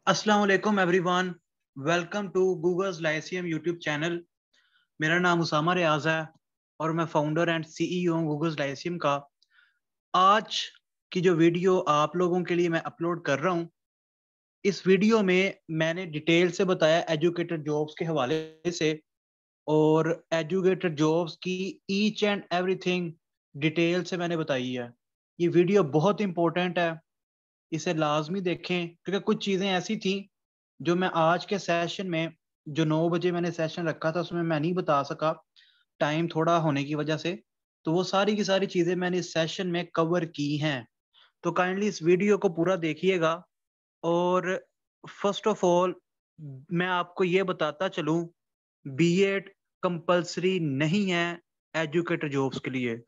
अस्सलाम वालेकुम everyone. Welcome to Google's Lyceum YouTube channel. मेरा नाम उसामा रियाज है और मैं फाउंडर एंड सीईओ हूँ गूगल्स लाइसियम का। आज की जो वीडियो आप लोगों के लिए मैं अपलोड कर रहा हूँ, इस वीडियो में मैंने डिटेल से बताया एजुकेटर जॉब्स के हवाले से, और एजुकेटर जॉब्स की ईच एंड एवरीथिंग डिटेल से मैंने बताई है। ये वीडियो बहुत इंपॉर्टेंट है, इसे लाजमी देखें, क्योंकि कुछ चीज़ें ऐसी थी जो मैं आज के सेशन में, जो 9 बजे मैंने सेशन रखा था, उसमें मैं नहीं बता सका टाइम थोड़ा होने की वजह से। तो वो सारी की सारी चीज़ें मैंने इस सेशन में कवर की हैं। तो काइंडली इस वीडियो को पूरा देखिएगा। और फर्स्ट ऑफ ऑल मैं आपको ये बताता चलूं, बीएड कंपलसरी नहीं है एजुकेटर जॉब्स के लिए।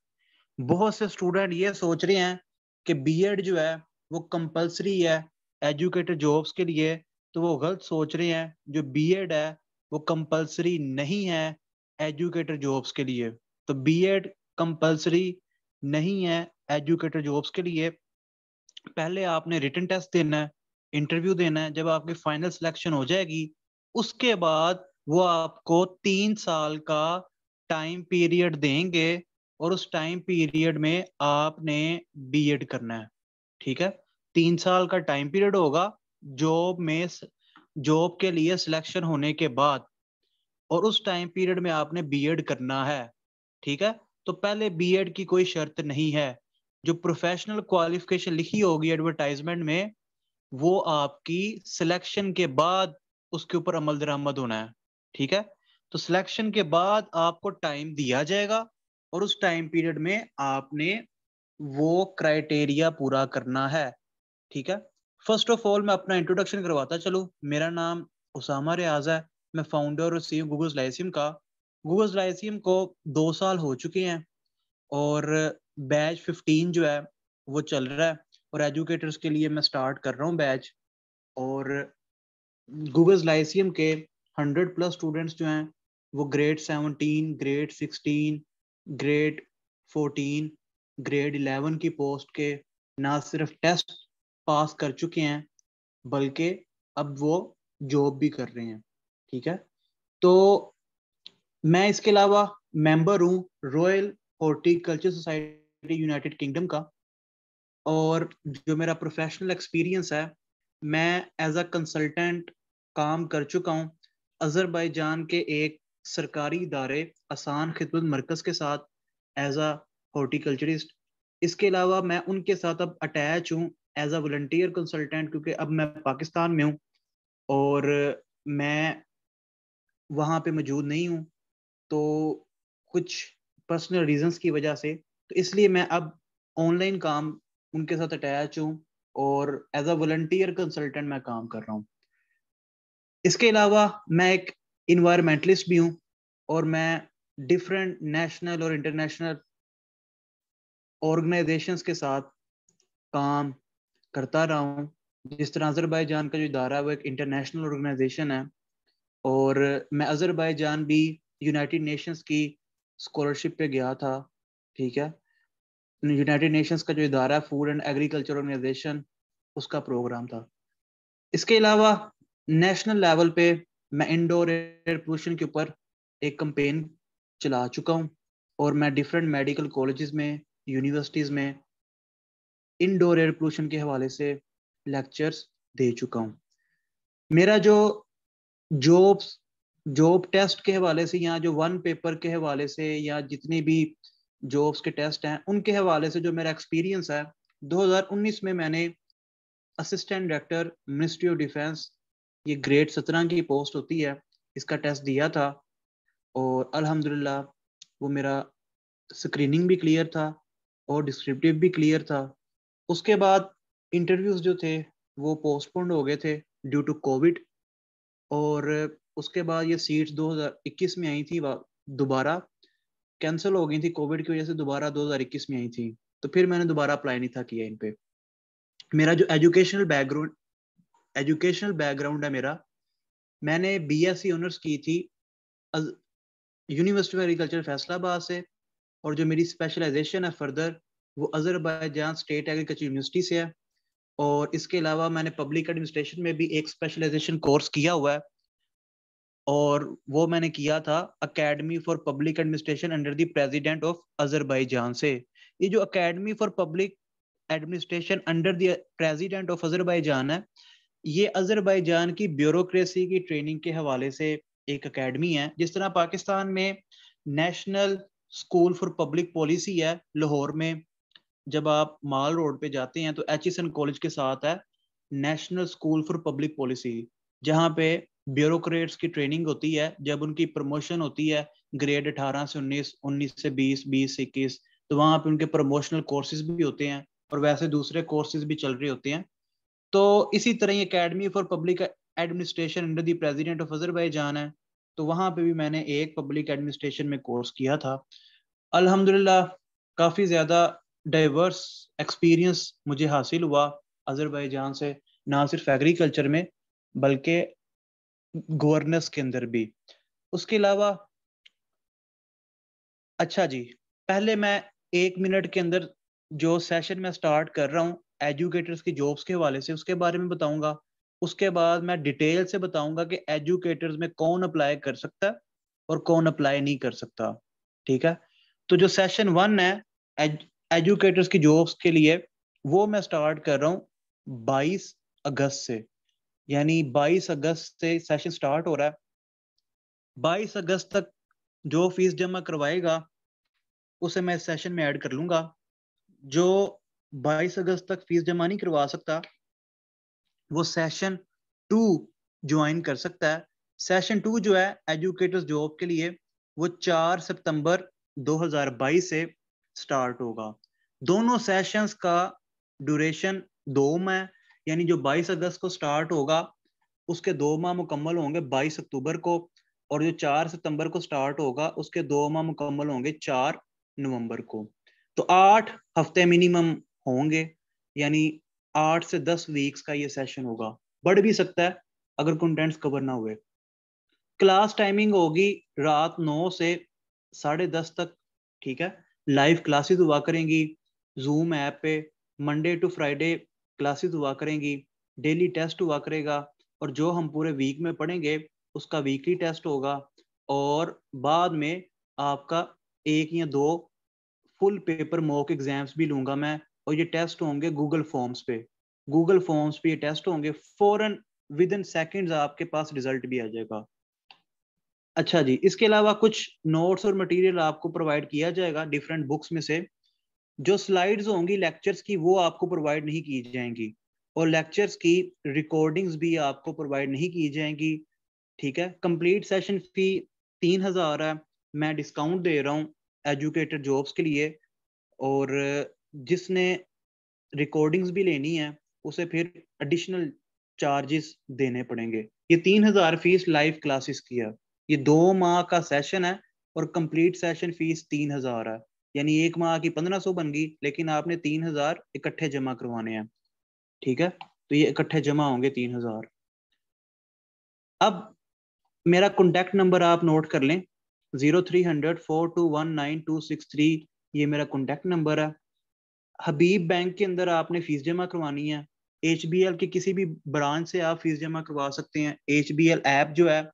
बहुत से स्टूडेंट ये सोच रहे हैं कि बीएड जो है वो कंपलसरी है एजुकेटर जॉब्स के लिए, तो वो गलत सोच रहे हैं। जो बीएड है वो कंपलसरी नहीं है एजुकेटर जॉब्स के लिए। तो बीएड कंपलसरी नहीं है एजुकेटर जॉब्स के लिए। पहले आपने रिटन टेस्ट देना है, इंटरव्यू देना है। जब आपकी फाइनल सिलेक्शन हो जाएगी, उसके बाद वो आपको 3 साल का टाइम पीरियड देंगे, और उस टाइम पीरियड में आपने बीएड करना है। ठीक है, 3 साल का टाइम पीरियड होगा जॉब में, जॉब के लिए सिलेक्शन होने के बाद, और उस टाइम पीरियड में आपने बीएड करना है। ठीक है, तो पहले बीएड की कोई शर्त नहीं है। जो प्रोफेशनल क्वालिफिकेशन लिखी होगी एडवर्टाइजमेंट में, वो आपकी सिलेक्शन के बाद उसके ऊपर अमल दरामद होना है। ठीक है, तो सिलेक्शन के बाद आपको टाइम दिया जाएगा, और उस टाइम पीरियड में आपने वो क्राइटेरिया पूरा करना है। ठीक है, फर्स्ट ऑफ ऑल मैं अपना इंट्रोडक्शन करवाता चलूँ। मेरा नाम उसामा रियाज है, मैं फाउंडर और सीईओ गूगल्स लाइसियम का। गूगल्स लाइसियम को 2 साल हो चुके हैं, और बैच 15 जो है वो चल रहा है, और एजुकेटर्स के लिए मैं स्टार्ट कर रहा हूँ बैच। और गूगल्स लाइसियम के 100+ स्टूडेंट्स जो हैं वो ग्रेड 17, ग्रेड 16, ग्रेड 14, ग्रेड 11 की पोस्ट के ना सिर्फ टेस्ट पास कर चुके हैं, बल्कि अब वो जॉब भी कर रहे हैं। ठीक है, तो मैं इसके अलावा मेंबर हूँ royal horticulture society United kingdom का। और जो मेरा प्रोफेशनल एक्सपीरियंस है, मैं एज अ कंसल्टेंट काम कर चुका हूँ अजरबैजान के एक सरकारी इदारे आसान खिदमत मरकज़ के साथ एज अ हॉर्टिकल्चरिस्ट। इसके अलावा मैं उनके साथ अब अटैच हूँ एज अ वॉलंटियर कंसल्टेंट, क्योंकि अब मैं पाकिस्तान में हूँ और मैं वहाँ पे मौजूद नहीं हूँ। तो कुछ पर्सनल रीजंस की वजह से, तो इसलिए मैं अब ऑनलाइन काम उनके साथ अटैच हूँ, और एज अ वॉलंटियर कंसल्टेंट मैं काम कर रहा हूँ। इसके अलावा मैं एक इन्वायरमेंटलिस्ट भी हूँ, और मैं डिफरेंट नेशनल और इंटरनेशनल ऑर्गेनाइजेशंस के साथ काम करता रहा हूँ। जिस तरह अजरबैजान का जो इदारा है वो एक इंटरनेशनल ऑर्गेनाइजेशन है, और मैं अजरबैजान भी यूनाइटेड नेशंस की स्कॉलरशिप पे गया था। ठीक है, यूनाइटेड नेशंस का जो इदारा है फूड एंड एग्रीकल्चर ऑर्गेनाइजेशन, उसका प्रोग्राम था। इसके अलावा नेशनल लेवल पे मैं इंडोर एयर पोल्यूशन के ऊपर एक कंपेन चला चुका हूँ, और मैं डिफरेंट मेडिकल कॉलेजेस में, यूनिवर्सिटीज़ में इंडोर एयर पोल्यूशन के हवाले से लेक्चर्स दे चुका हूँ। मेरा जो जॉब्स जॉब टेस्ट के हवाले से, या जो वन पेपर के हवाले से, या जितनी भी जॉब्स के टेस्ट हैं उनके हवाले से जो मेरा एक्सपीरियंस है, 2019 में मैंने assistant director ministry of defence, ये ग्रेड 17 की पोस्ट होती है, इसका टेस्ट दिया था। और अल्हम्दुलिल्लाह वो मेरा स्क्रीनिंग भी क्लियर था और डिस्क्रिप्टिव भी क्लियर था। उसके बाद इंटरव्यूज जो थे वो पोस्टपोन्ड हो गए थे ड्यू टू कोविड, और उसके बाद ये सीट्स 2021 में आई थी, दोबारा कैंसिल हो गई थी कोविड की वजह से, दोबारा 2021 में आई थी। तो फिर मैंने दोबारा अप्लाई नहीं था किया इन पे। मेरा जो एजुकेशनल बैकग्राउंड है मेरा, मैंने बीएससी ऑनर्स की थी यूनिवर्सिटी ऑफ एग्रीकल्चर फैसलाबाद से, और जो मेरी स्पेशलाइजेशन है फर्दर, वो अजरबैजान स्टेट एग्रीकल्चर यूनिवर्सिटी से है। और इसके अलावा मैंने पब्लिक एडमिनिस्ट्रेशन में भी एक स्पेशलाइजेशन कोर्स किया हुआ है, और वो मैंने किया था academy for public administration under the president of Azerbaijan से। ये जो academy for public administration under the president of Azerbaijan है, ये अजरबैजान की ब्यूरोक्रेसी की ट्रेनिंग के हवाले से एक अकेडमी है। जिस तरह पाकिस्तान में national school for public policy है लाहौर में, जब आप माल रोड पे जाते हैं तो एचईएसएन कॉलेज के साथ है national school for public policy, जहाँ पे ब्यूरोक्रेट्स की ट्रेनिंग होती है। जब उनकी प्रमोशन होती है ग्रेड 18 से 19, 19 से 20, 20 से 21, तो वहाँ पे उनके प्रमोशनल कोर्सेज भी होते हैं, और वैसे दूसरे कोर्सेज भी चल रहे होते हैं। तो इसी तरह ये academy for public administration under the president of Azerbaijan है, तो वहाँ पे भी मैंने एक पब्लिक एडमिनिस्ट्रेशन में कोर्स किया था। अल्हम्दुलिल्लाह काफ़ी ज़्यादा डाइवर्स एक्सपीरियंस मुझे हासिल हुआ अजरबैजान से, ना सिर्फ एग्रीकल्चर में बल्कि गवर्नेंस के अंदर भी। उसके अलावा अच्छा जी, पहले मैं 1 मिनट के अंदर जो सेशन में स्टार्ट कर रहा हूँ एजुकेटर्स की जॉब्स के हवाले से, उसके बारे में बताऊंगा। उसके बाद मैं डिटेल से बताऊंगा कि एजुकेटर्स में कौन अप्लाई कर सकता है और कौन अप्लाई नहीं कर सकता। ठीक है, तो जो सेशन 1 है एजुकेटर्स की जॉब्स के लिए, वो मैं स्टार्ट कर रहा हूँ 22 अगस्त से। यानी 22 अगस्त से सेशन स्टार्ट हो रहा है। 22 अगस्त तक जो फीस जमा करवाएगा उसे मैं इस सेशन में ऐड कर लूंगा। जो 22 अगस्त तक फीस जमा नहीं करवा सकता वो सेशन 2 ज्वाइन कर सकता है। सेशन 2 जो है एजुकेटर्स जॉब के लिए, वो 4 सितंबर 2022 से स्टार्ट होगा। दोनों सेशंस का ड्यूरेशन 2 माह है, यानी जो 22 अगस्त को स्टार्ट होगा उसके 2 माह मुकम्मल होंगे 22 अक्टूबर को, और जो 4 सितंबर को स्टार्ट होगा उसके 2 माह मुकम्मल होंगे 4 नवंबर को। तो 8 हफ्ते मिनिमम होंगे, यानी 8 से 10 वीक्स का ये सेशन होगा। बढ़ भी सकता है अगर कंटेंट्स कवर ना हुए। क्लास टाइमिंग होगी रात 9 से 10:30 तक। ठीक है, लाइव क्लासेस हुआ करेंगी जूम ऐप पे। मंडे टू फ्राइडे क्लासेस हुआ करेंगी, डेली टेस्ट हुआ करेगा, और जो हम पूरे वीक में पढ़ेंगे उसका वीकली टेस्ट होगा। और बाद में आपका 1 या 2 फुल पेपर मॉक एग्जाम्स भी लूंगा मैं, और ये टेस्ट होंगे गूगल फॉर्म्स पे। गूगल फॉर्म्स पे ये टेस्ट होंगे, फौरन विद इन सेकेंड्स आपके पास रिजल्ट भी आ जाएगा। अच्छा जी, इसके अलावा कुछ नोट्स और मटेरियल आपको प्रोवाइड किया जाएगा डिफरेंट बुक्स में से। जो स्लाइड्स होंगी लेक्चर्स की वो आपको प्रोवाइड नहीं की जाएंगी, और लेक्चर्स की रिकॉर्डिंग्स भी आपको प्रोवाइड नहीं की जाएंगी। ठीक है, कंप्लीट सेशन फी 3,000 है, मैं डिस्काउंट दे रहा हूँ एजुकेटेड जॉब्स के लिए। और जिसने रिकॉर्डिंग्स भी लेनी है उसे फिर एडिशनल चार्जेस देने पड़ेंगे। ये 3,000 फीस लाइव क्लासेस की है। ये 2 माह का सेशन है, और कंप्लीट सेशन फीस 3,000 है। यानी 1 माह की 1,500 बन गई, लेकिन आपने 3,000 इकट्ठे जमा करवाने हैं। ठीक है, तो ये इकट्ठे जमा होंगे 3,000। अब मेरा कॉन्टैक्ट नंबर आप नोट कर लें, 0300 4219263। ये मेरा कॉन्टैक्ट नंबर है। हबीब बैंक के अंदर आपने फीस जमा करवानी है। HBL के किसी भी ब्रांच से आप फीस जमा करवा सकते हैं। HBL ऐप जो है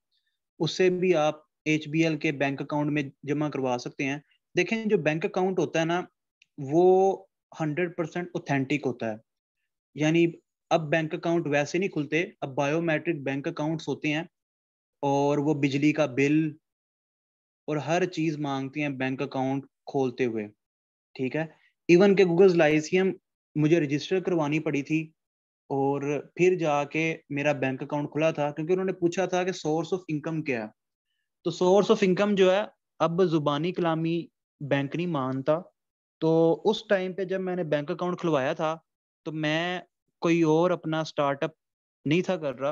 उससे भी आप HBL के बैंक अकाउंट में जमा करवा सकते हैं। देखें, जो बैंक अकाउंट होता है ना, वो 100% ऑथेंटिक होता है। यानी अब बैंक अकाउंट वैसे नहीं खुलते, अब बायोमेट्रिक बैंक अकाउंट्स होते हैं, और वो बिजली का बिल और हर चीज मांगती हैं बैंक अकाउंट खोलते हुए। ठीक है, इवन के गूगल लाइसियम मुझे रजिस्टर करवानी पड़ी थी, और फिर जाके मेरा बैंक अकाउंट खुला था, क्योंकि उन्होंने पूछा था कि सोर्स ऑफ इनकम क्या है। तो सोर्स ऑफ इनकम जो है अब जुबानी कलामी बैंक नहीं मानता। तो उस टाइम पे जब मैंने बैंक अकाउंट खुलवाया था, तो मैं कोई और अपना स्टार्टअप नहीं था कर रहा,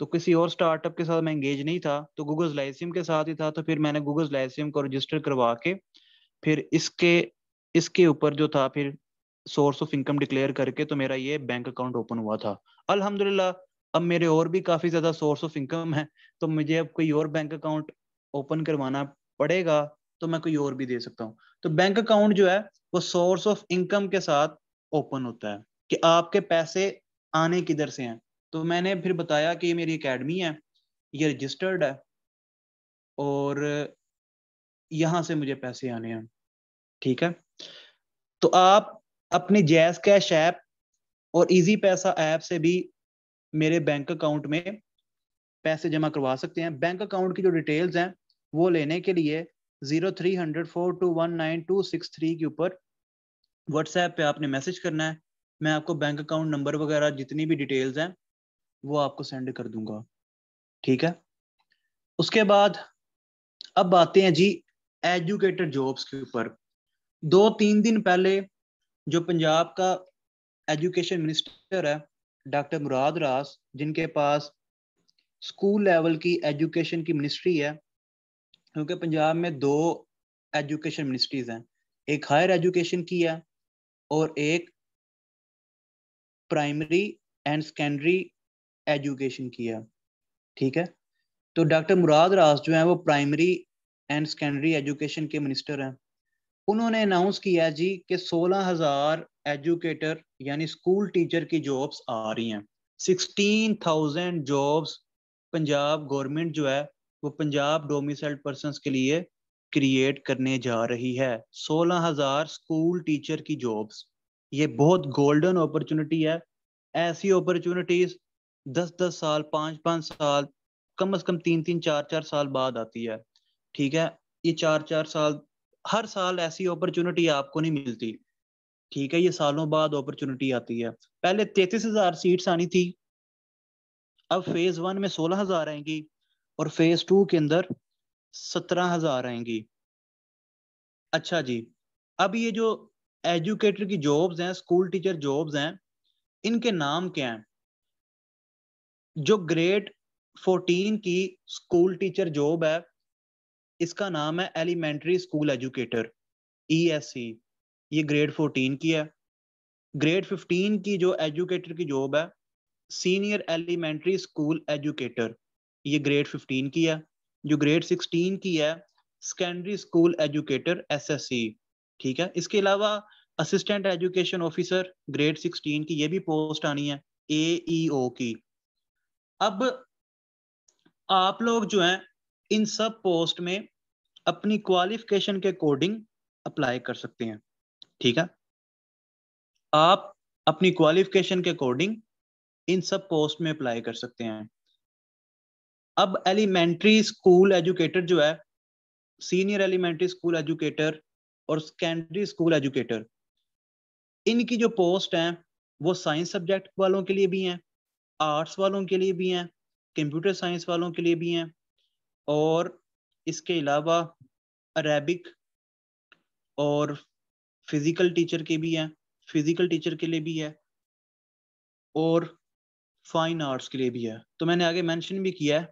तो किसी और स्टार्टअप के साथ मैं एंगेज नहीं था, तो गूगल लाइसियम के साथ ही था। तो फिर मैंने गूगल लाइसियम को रजिस्टर करवा के फिर इसके इसके ऊपर जो था फिर सोर्स ऑफ इनकम डिक्लेयर करके तो मेरा ये बैंक अकाउंट ओपन हुआ था। अल्हम्दुलिल्लाह अब मेरे और भी काफी ज्यादा सोर्स ऑफ इनकम है, तो मुझे अब कोई और बैंक अकाउंट ओपन करवाना पड़ेगा तो मैं कोई और भी दे सकता हूँ। तो बैंक अकाउंट जो है वो सोर्स ऑफ इनकम के साथ ओपन होता है। कि आपके पैसे आने किधर से हैं। तो मैंने फिर बताया कि ये मेरी एकेडमी है, ये रजिस्टर्ड है और यहाँ से मुझे पैसे आने हैं। ठीक है, तो आप अपनी जैज़ कैश ऐप और इजी पैसा ऐप से भी मेरे बैंक अकाउंट में पैसे जमा करवा सकते हैं। बैंक अकाउंट की जो डिटेल्स हैं वो लेने के लिए 030042192263 के ऊपर व्हाट्सएप पे आपने मैसेज करना है। मैं आपको बैंक अकाउंट नंबर वगैरह जितनी भी डिटेल्स हैं वो आपको सेंड कर दूंगा। ठीक है, उसके बाद अब आते हैं जी एजुकेटेड जॉब्स के ऊपर। 2-3 दिन पहले जो पंजाब का एजुकेशन मिनिस्टर है डॉक्टर मुराद रास, जिनके पास स्कूल लेवल की एजुकेशन की मिनिस्ट्री है, क्योंकि पंजाब में 2 एजुकेशन मिनिस्ट्रीज हैं, एक हायर एजुकेशन की है और एक प्राइमरी एंड सेकेंडरी एजुकेशन की है। ठीक है, तो डॉक्टर मुराद रास जो है वो प्राइमरी एंड सेकेंडरी एजुकेशन के मिनिस्टर हैं। उन्होंने अनाउंस किया जी कि 16,000 एजुकेटर यानी स्कूल टीचर की जॉब्स आ रही हैं। 16,000 जॉब्स पंजाब गवर्नमेंट जो है वो पंजाब डोमिसाइल्ड पर्सन्स के लिए क्रिएट करने जा रही है। 16,000 स्कूल टीचर की जॉब्स, ये बहुत गोल्डन अपॉर्चुनिटी है। ऐसी अपॉर्चुनिटीज 10-10 साल, 5-5 साल, कम से कम 3-3, 4-4 साल बाद आती है। ठीक है, ये 4-4 साल, हर साल ऐसी अपॉर्चुनिटी आपको नहीं मिलती। ठीक है, ये सालों बाद अपॉर्चुनिटी आती है। पहले 33,000 सीट्स आनी थी, अब फेज 1 में 16,000 आएंगी और फेज 2 के अंदर 17,000 आएंगी। अच्छा जी, अब ये जो एजुकेटर की जॉब्स हैं, स्कूल टीचर जॉब्स हैं, इनके नाम क्या हैं? जो ग्रेड 14 की स्कूल टीचर जॉब है इसका नाम है एलिमेंट्री स्कूल एजुकेटर, ESE, ये ग्रेड 14 की है। ग्रेड 15 की जो एजुकेटर की जॉब है सीनियर एलिमेंट्री स्कूल एजुकेटर, ये ग्रेड 15 की है। जो ग्रेड 16 की है सेकेंडरी स्कूल एजुकेटर, SSE। ठीक है, इसके अलावा असिस्टेंट एजुकेशन ऑफिसर ग्रेड 16 की ये भी पोस्ट आनी है, AEO की। अब आप लोग जो हैं इन सब पोस्ट में अपनी क्वालिफिकेशन के अकॉर्डिंग अप्लाई कर सकते हैं। ठीक है, आप अपनी क्वालिफिकेशन के अकॉर्डिंग इन सब पोस्ट में अप्लाई कर सकते हैं। अब एलिमेंट्री स्कूल एजुकेटर जो है, सीनियर एलिमेंट्री स्कूल एजुकेटर और सेकेंडरी स्कूल एजुकेटर, इनकी जो पोस्ट हैं वो साइंस सब्जेक्ट वालों के लिए भी हैं, आर्ट्स वालों के लिए भी हैं, कंप्यूटर साइंस वालों के लिए भी हैं और इसके अलावा अरेबिक और फिजिकल टीचर के भी हैं, फिजिकल टीचर के लिए भी है और फाइन आर्ट्स के लिए भी है। तो मैंने आगे मेंशन भी किया है।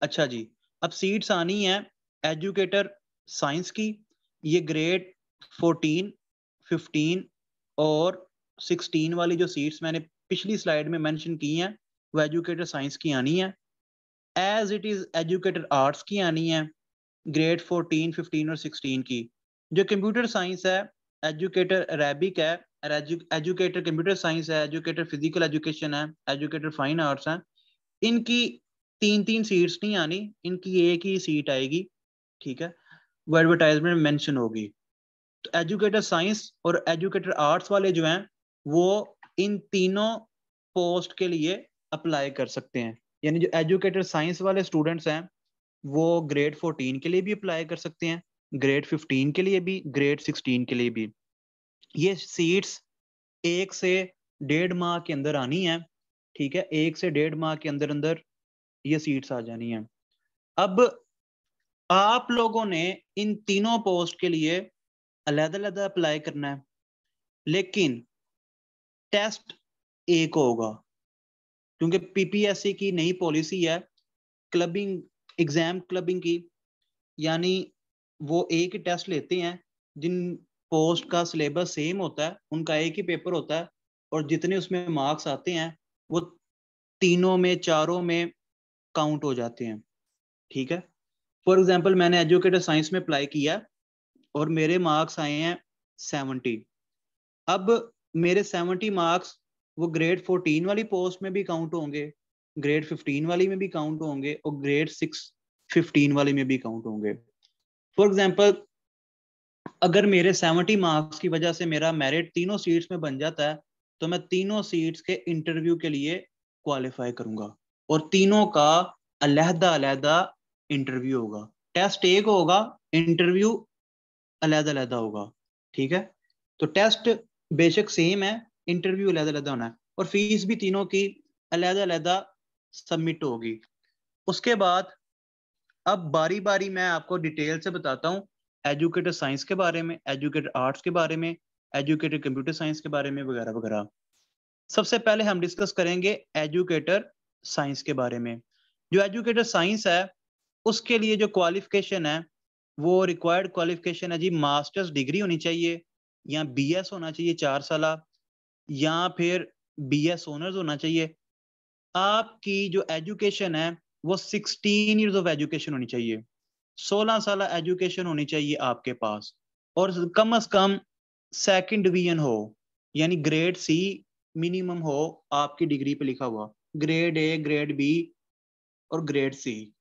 अच्छा जी, अब सीट्स आनी है एजुकेटर साइंस की, ये ग्रेड 14, 15 और 16 वाली जो सीट्स मैंने पिछली स्लाइड में मेंशन की हैं वो एजुकेटर साइंस की आनी है। As it is educator arts की आनी है ग्रेड 14, 15 और 16 की। जो कंप्यूटर साइंस है एजुकेटर अरेबिक है, एजुकेटर कंप्यूटर साइंस है, एजुकेटर फिजिकल एजुकेशन है, एजुकेटर फाइन आर्ट्स है। इनकी 3-3 सीट्स नहीं आनी, इनकी एक ही सीट आएगी। ठीक है, वो एडवर्टाइजमेंट में मेंशन होगी। तो एजुकेटर साइंस और एजुकेटर आर्ट्स वाले जो हैं वो इन तीनों पोस्ट के लिए अप्लाई कर सकते हैं। यानी जो एजुकेटर साइंस वाले स्टूडेंट्स हैं वो ग्रेड 14 के लिए भी अप्लाई कर सकते हैं, ग्रेड 15 के लिए भी, ग्रेड 16 के लिए भी। ये सीट्स 1 से 1.5 माह के अंदर आनी है। ठीक है, 1 से 1.5 माह के अंदर अंदर ये सीट्स आ जानी है। अब आप लोगों ने इन तीनों पोस्ट के लिए अलग-अलग अप्लाई करना है, लेकिन टेस्ट एक होगा, क्योंकि PPSC की नई पॉलिसी है क्लबिंग, एग्जाम क्लबिंग की। यानी वो एक ही टेस्ट लेते हैं, जिन पोस्ट का सिलेबस सेम होता है उनका एक ही पेपर होता है और जितने उसमें मार्क्स आते हैं वो तीनों में, चारों में काउंट हो जाते हैं। ठीक है, फॉर एग्जांपल मैंने एजुकेटर साइंस में अप्लाई किया और मेरे मार्क्स आए हैं 70। अब मेरे 70 मार्क्स वो ग्रेड 14 वाली पोस्ट में भी काउंट होंगे, ग्रेड 15 वाली में भी काउंट होंगे और ग्रेड 6-15 वाली में भी काउंट होंगे। फॉर एग्जाम्पल, अगर मेरे 70 मार्क्स की वजह से मेरा मेरिट तीनों सीट्स में बन जाता है, तो मैं तीनों सीट्स के इंटरव्यू के लिए क्वालिफाई करूंगा और तीनों का अलहदा अलहदा इंटरव्यू होगा। टेस्ट एक होगा, इंटरव्यू अलहदा अलहदा होगा। ठीक है, तो टेस्ट बेशक सेम है, इंटरव्यू अलहदा अलहदा होना है और फीस भी तीनों की अलहदा अलहदा सबमिट होगी। उसके बाद अब बारी बारी मैं आपको डिटेल से बताता हूँ एजुकेटर साइंस के बारे में, एजुकेटर आर्ट्स के बारे में, एजुकेटर कंप्यूटर साइंस के बारे में वगैरह वगैरह। सबसे पहले हम डिस्कस करेंगे एजुकेटर साइंस के बारे में। जो एजुकेटर साइंस है उसके लिए जो क्वालिफिकेशन है वो रिक्वायर्ड क्वालिफिकेशन है जी, मास्टर्स डिग्री होनी चाहिए या बीएस होना चाहिए 4 साल, या फिर बीएस ऑनर्स होना चाहिए। आपकी जो एजुकेशन है वो 16 ईयर्स ऑफ एजुकेशन होनी चाहिए, 16 साल एजुकेशन होनी चाहिए आपके पास, और कम से कम सेकंड डिवीजन हो, यानी ग्रेड सी मिनिमम हो आपकी डिग्री पे लिखा हुआ, ग्रेड ए, ग्रेड बी और ग्रेड सी।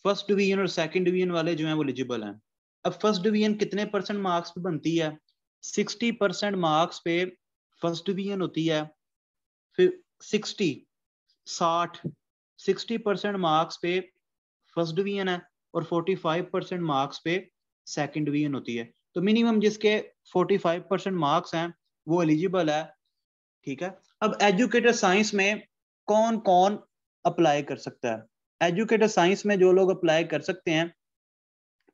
फर्स्ट डिवीजन और सेकंड डिवीजन वाले जो हैं वो एलिजिबल हैं। अब फर्स्ट डिवीजन कितने परसेंट मार्क्स पे बनती है? 60% मार्क्स पे फर्स्ट डिवीजन होती है, फिर 60% मार्क्स पे फर्स्ट डिवीजन है और 45% मार्क्स पे सेकंड डिवीजन होती है। तो मिनिमम जिसके 45% मार्क्स हैं वो एलिजिबल है। ठीक है, अब एजुकेटर साइंस में कौन कौन अप्लाई कर सकता है? एजुकेटर साइंस में जो लोग अप्लाई कर सकते हैं,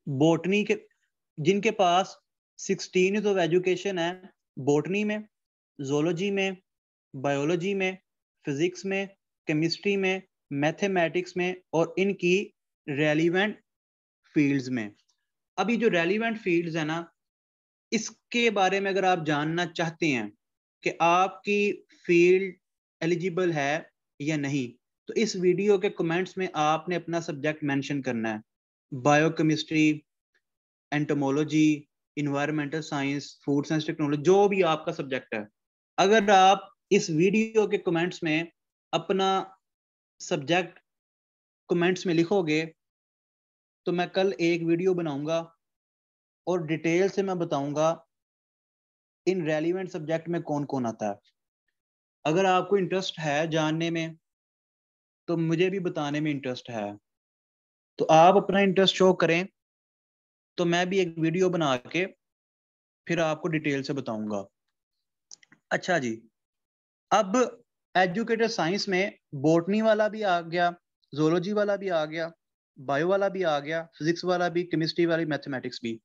बॉटनी के, जिनके पास 16 ईयर्स ऑफ एजुकेशन है बॉटनी में, जोलॉजी में, बायोलॉजी में, फिजिक्स में, केमिस्ट्री में, मैथमेटिक्स में और इनकी रेलिवेंट फील्ड्स में। अभी जो रेलिवेंट फील्ड्स है ना, इसके बारे में अगर आप जानना चाहते हैं कि आपकी फील्ड एलिजिबल है या नहीं, तो इस वीडियो के कमेंट्स में आपने अपना सब्जेक्ट मेंशन करना है। Biochemistry, entomology, environmental science, food science technology, जो भी आपका सब्जेक्ट है, अगर आप इस वीडियो के कमेंट्स में अपना सब्जेक्ट कमेंट्स में लिखोगे तो मैं कल एक वीडियो बनाऊंगा और डिटेल से मैं बताऊंगा इन रेलिवेंट सब्जेक्ट में कौन कौन आता है। अगर आपको इंटरेस्ट है जानने में तो मुझे भी बताने में इंटरेस्ट है, तो आप अपना इंटरेस्ट शो करें, तो मैं भी एक वीडियो बना के फिर आपको डिटेल से बताऊंगा। अच्छा जी, अब एजुकेटर साइंस में बॉटनी वाला भी आ गया, जोलॉजी वाला भी आ गया, बायो वाला भी आ गया, फिजिक्स वाला भी, केमिस्ट्री वाली, मैथमेटिक्स भी।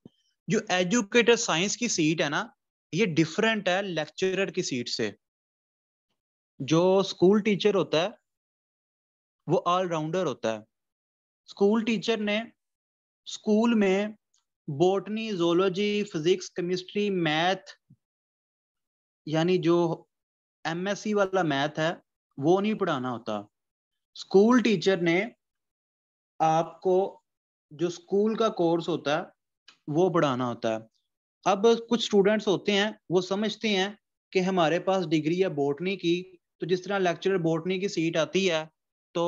जो एजुकेटर साइंस की सीट है ना, ये डिफरेंट है लेक्चरर की सीट से। जो स्कूल टीचर होता है वो ऑलराउंडर होता है। स्कूल टीचर ने स्कूल में botany, zoology, physics, chemistry, math, यानी जो एमएससी वाला मैथ है वो नहीं पढ़ाना होता। स्कूल टीचर ने आपको जो स्कूल का कोर्स होता है वो पढ़ाना होता है। अब कुछ स्टूडेंट्स होते हैं वो समझते हैं कि हमारे पास डिग्री है बॉटनी की, तो जिस तरह लेक्चरर बॉटनी की सीट आती है तो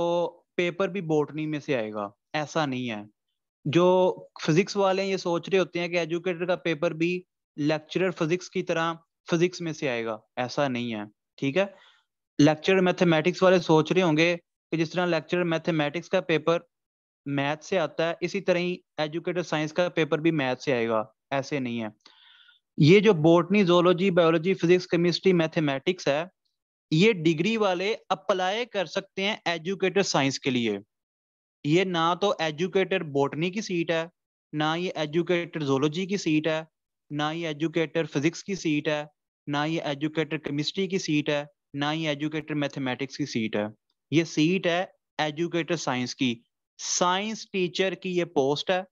पेपर भी बॉटनी में से आएगा। ऐसा नहीं है। जो फिजिक्स वाले हैं ये सोच रहे होते हैं कि एजुकेटर का पेपर भी लेक्चरर फिजिक्स की तरह फिजिक्स में से आएगा। ऐसा नहीं है। ठीक है, लेक्चरर मैथमेटिक्स वाले सोच रहे होंगे कि जिस तरह लेक्चरर मैथमेटिक्स का पेपर मैथ से आता है इसी तरह ही एजुकेटर साइंस का पेपर भी मैथ से आएगा। ऐसे नहीं है। ये जो botany, zoology, biology, physics, chemistry, mathematics है, ये डिग्री वाले अप्लाई कर सकते हैं एजुकेटर साइंस के लिए। ये ना तो एजुकेटर बॉटनी की सीट है, ना ये एजुकेटर जोलॉजी की सीट है, ना ये एजुकेटर फिजिक्स की सीट है, ना ये एजुकेटर केमिस्ट्री की सीट है, ना ये एजुकेटर मैथमेटिक्स की सीट है। ये सीट है एजुकेटर साइंस की। साइंस टीचर की ये पोस्ट है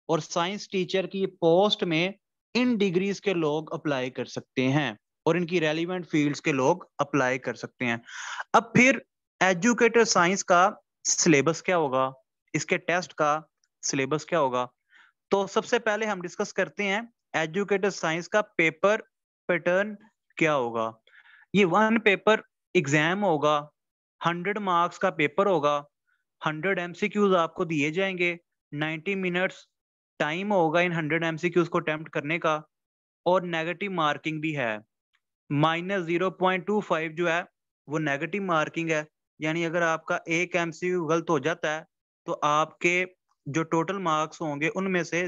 और साइंस टीचर की पोस्ट में इन डिग्रीज के लोग अप्लाई कर सकते हैं और इनकी रेलिवेंट फील्ड्स के लोग अप्लाई कर सकते हैं। अब फिर एजुकेटर साइंस का सिलेबस क्या होगा, इसके टेस्ट का सिलेबस क्या होगा? तो सबसे पहले हम डिस्कस करते हैं एजुकेटर साइंस का पेपर पैटर्न क्या होगा। ये वन पेपर एग्जाम होगा, 100 मार्क्स का पेपर होगा, 100 एमसीक्यूज आपको दिए जाएंगे, 90 मिनट्स टाइम होगा इन 100 एमसीक्यूज को अटेम्प्ट करने का, और नेगेटिव मार्किंग भी है। -0.25 जो है वो नेगेटिव मार्किंग है, यानी अगर आपका एक एमसीक्यू गलत हो जाता है तो आपके जो टोटल मार्क्स होंगे उनमें से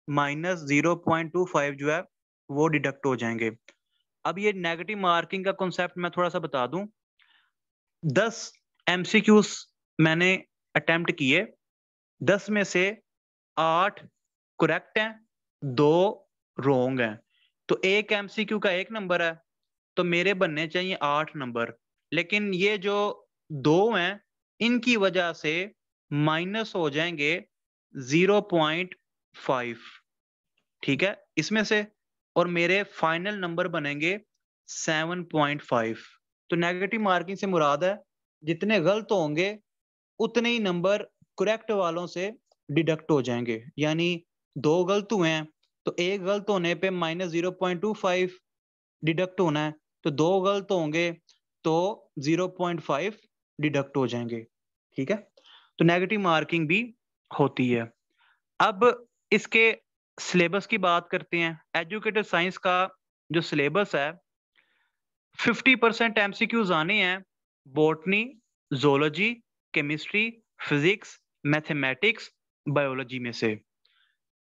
-0.25 जो है वो डिडक्ट हो जाएंगे। अब ये नेगेटिव मार्किंग का कॉन्सेप्ट मैं थोड़ा सा बता दूं। 10 एमसीक्यूज मैंने अटेम्प्ट किए, 10 में से 8 करेक्ट हैं, 2 रॉन्ग हैं, तो एक एमसीक्यू का 1 नंबर है, तो मेरे बनने चाहिए 8 नंबर। लेकिन ये जो 2 हैं इनकी वजह से माइनस हो जाएंगे 0.5, ठीक है, इसमें से, और मेरे फाइनल नंबर बनेंगे 7.5। तो नेगेटिव मार्किंग से मुराद है जितने गलत होंगे उतने ही नंबर करेक्ट वालों से डिडक्ट हो जाएंगे। यानी 2 गलत हुए हैं तो एक गलत होने पे -0.25 डिडक्ट होना है, तो 2 गलत होंगे तो 0.5 डिडक्ट हो जाएंगे, ठीक है। तो नेगेटिव मार्किंग भी होती है। अब इसके सिलेबस की बात करते हैं। एजुकेटेड साइंस का जो सिलेबस है, 50% एमसीक्यूज आने हैं botany, zoology, chemistry, physics, mathematics, biology में से।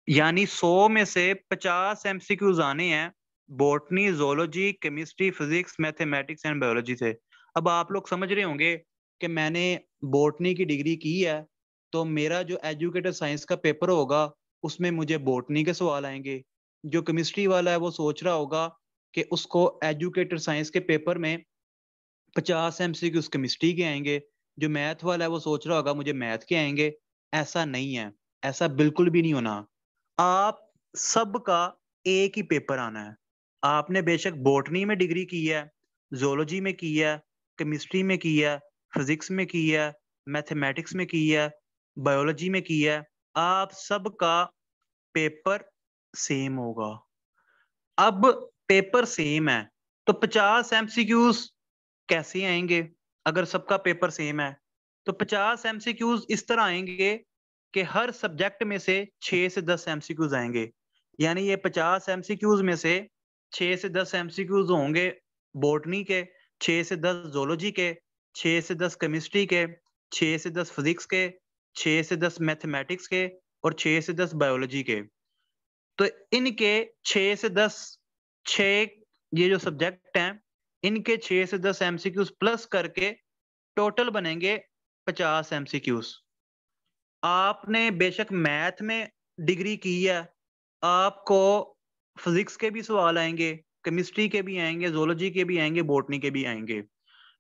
यानी 100 में से 50 एमसीक्यूज आने हैं botany, zoology, chemistry, physics, mathematics and biology से। अब आप लोग समझ रहे होंगे कि मैंने बॉटनी की डिग्री की है, तो मेरा जो एजुकेटेड साइंस का पेपर होगा उसमें मुझे बॉटनी के सवाल आएंगे। जो केमिस्ट्री वाला है वो सोच रहा होगा कि उसको एजुकेटेड साइंस के पेपर में 50 एमसीक्यूज केमिस्ट्री के आएंगे। जो मैथ वाला है वो सोच रहा होगा मुझे मैथ के आएंगे। ऐसा नहीं है, ऐसा बिल्कुल भी नहीं होना। आप सबका एक ही पेपर आना है। आपने बेशक बॉटनी में डिग्री की है, जोलॉजी में की है, केमिस्ट्री में की है, फिजिक्स में की है, मैथमेटिक्स में की है, बायोलॉजी में की है, आप सबका पेपर सेम होगा। अब पेपर सेम है तो 50 एमसीक्यूज कैसे आएंगे अगर सबका पेपर सेम है। तो 50 एमसीक्यूज इस तरह आएंगे कि हर सब्जेक्ट में से 6 से 10 एमसीक्यूज आएंगे। यानी ये 50 एमसीक्यूज में से 6 से 10 एमसीक्यूज होंगे बॉटनी के, 6 से 10 जोलॉजी के, 6 से 10 केमिस्ट्री के, 6 से 10 फिजिक्स के, 6 से 10 मैथमेटिक्स के, और 6 से 10 बायोलॉजी के। तो इनके 6 से 10, 6 ये जो सब्जेक्ट हैं इनके 6 से 10 एमसीक्यूज प्लस करके टोटल बनेंगे 50 एमसीक्यूज। आपने बेशक मैथ में डिग्री की है, आपको फिजिक्स के भी सवाल आएंगे, केमिस्ट्री के भी आएंगे, जोलॉजी के भी आएंगे, बॉटनी के भी आएंगे।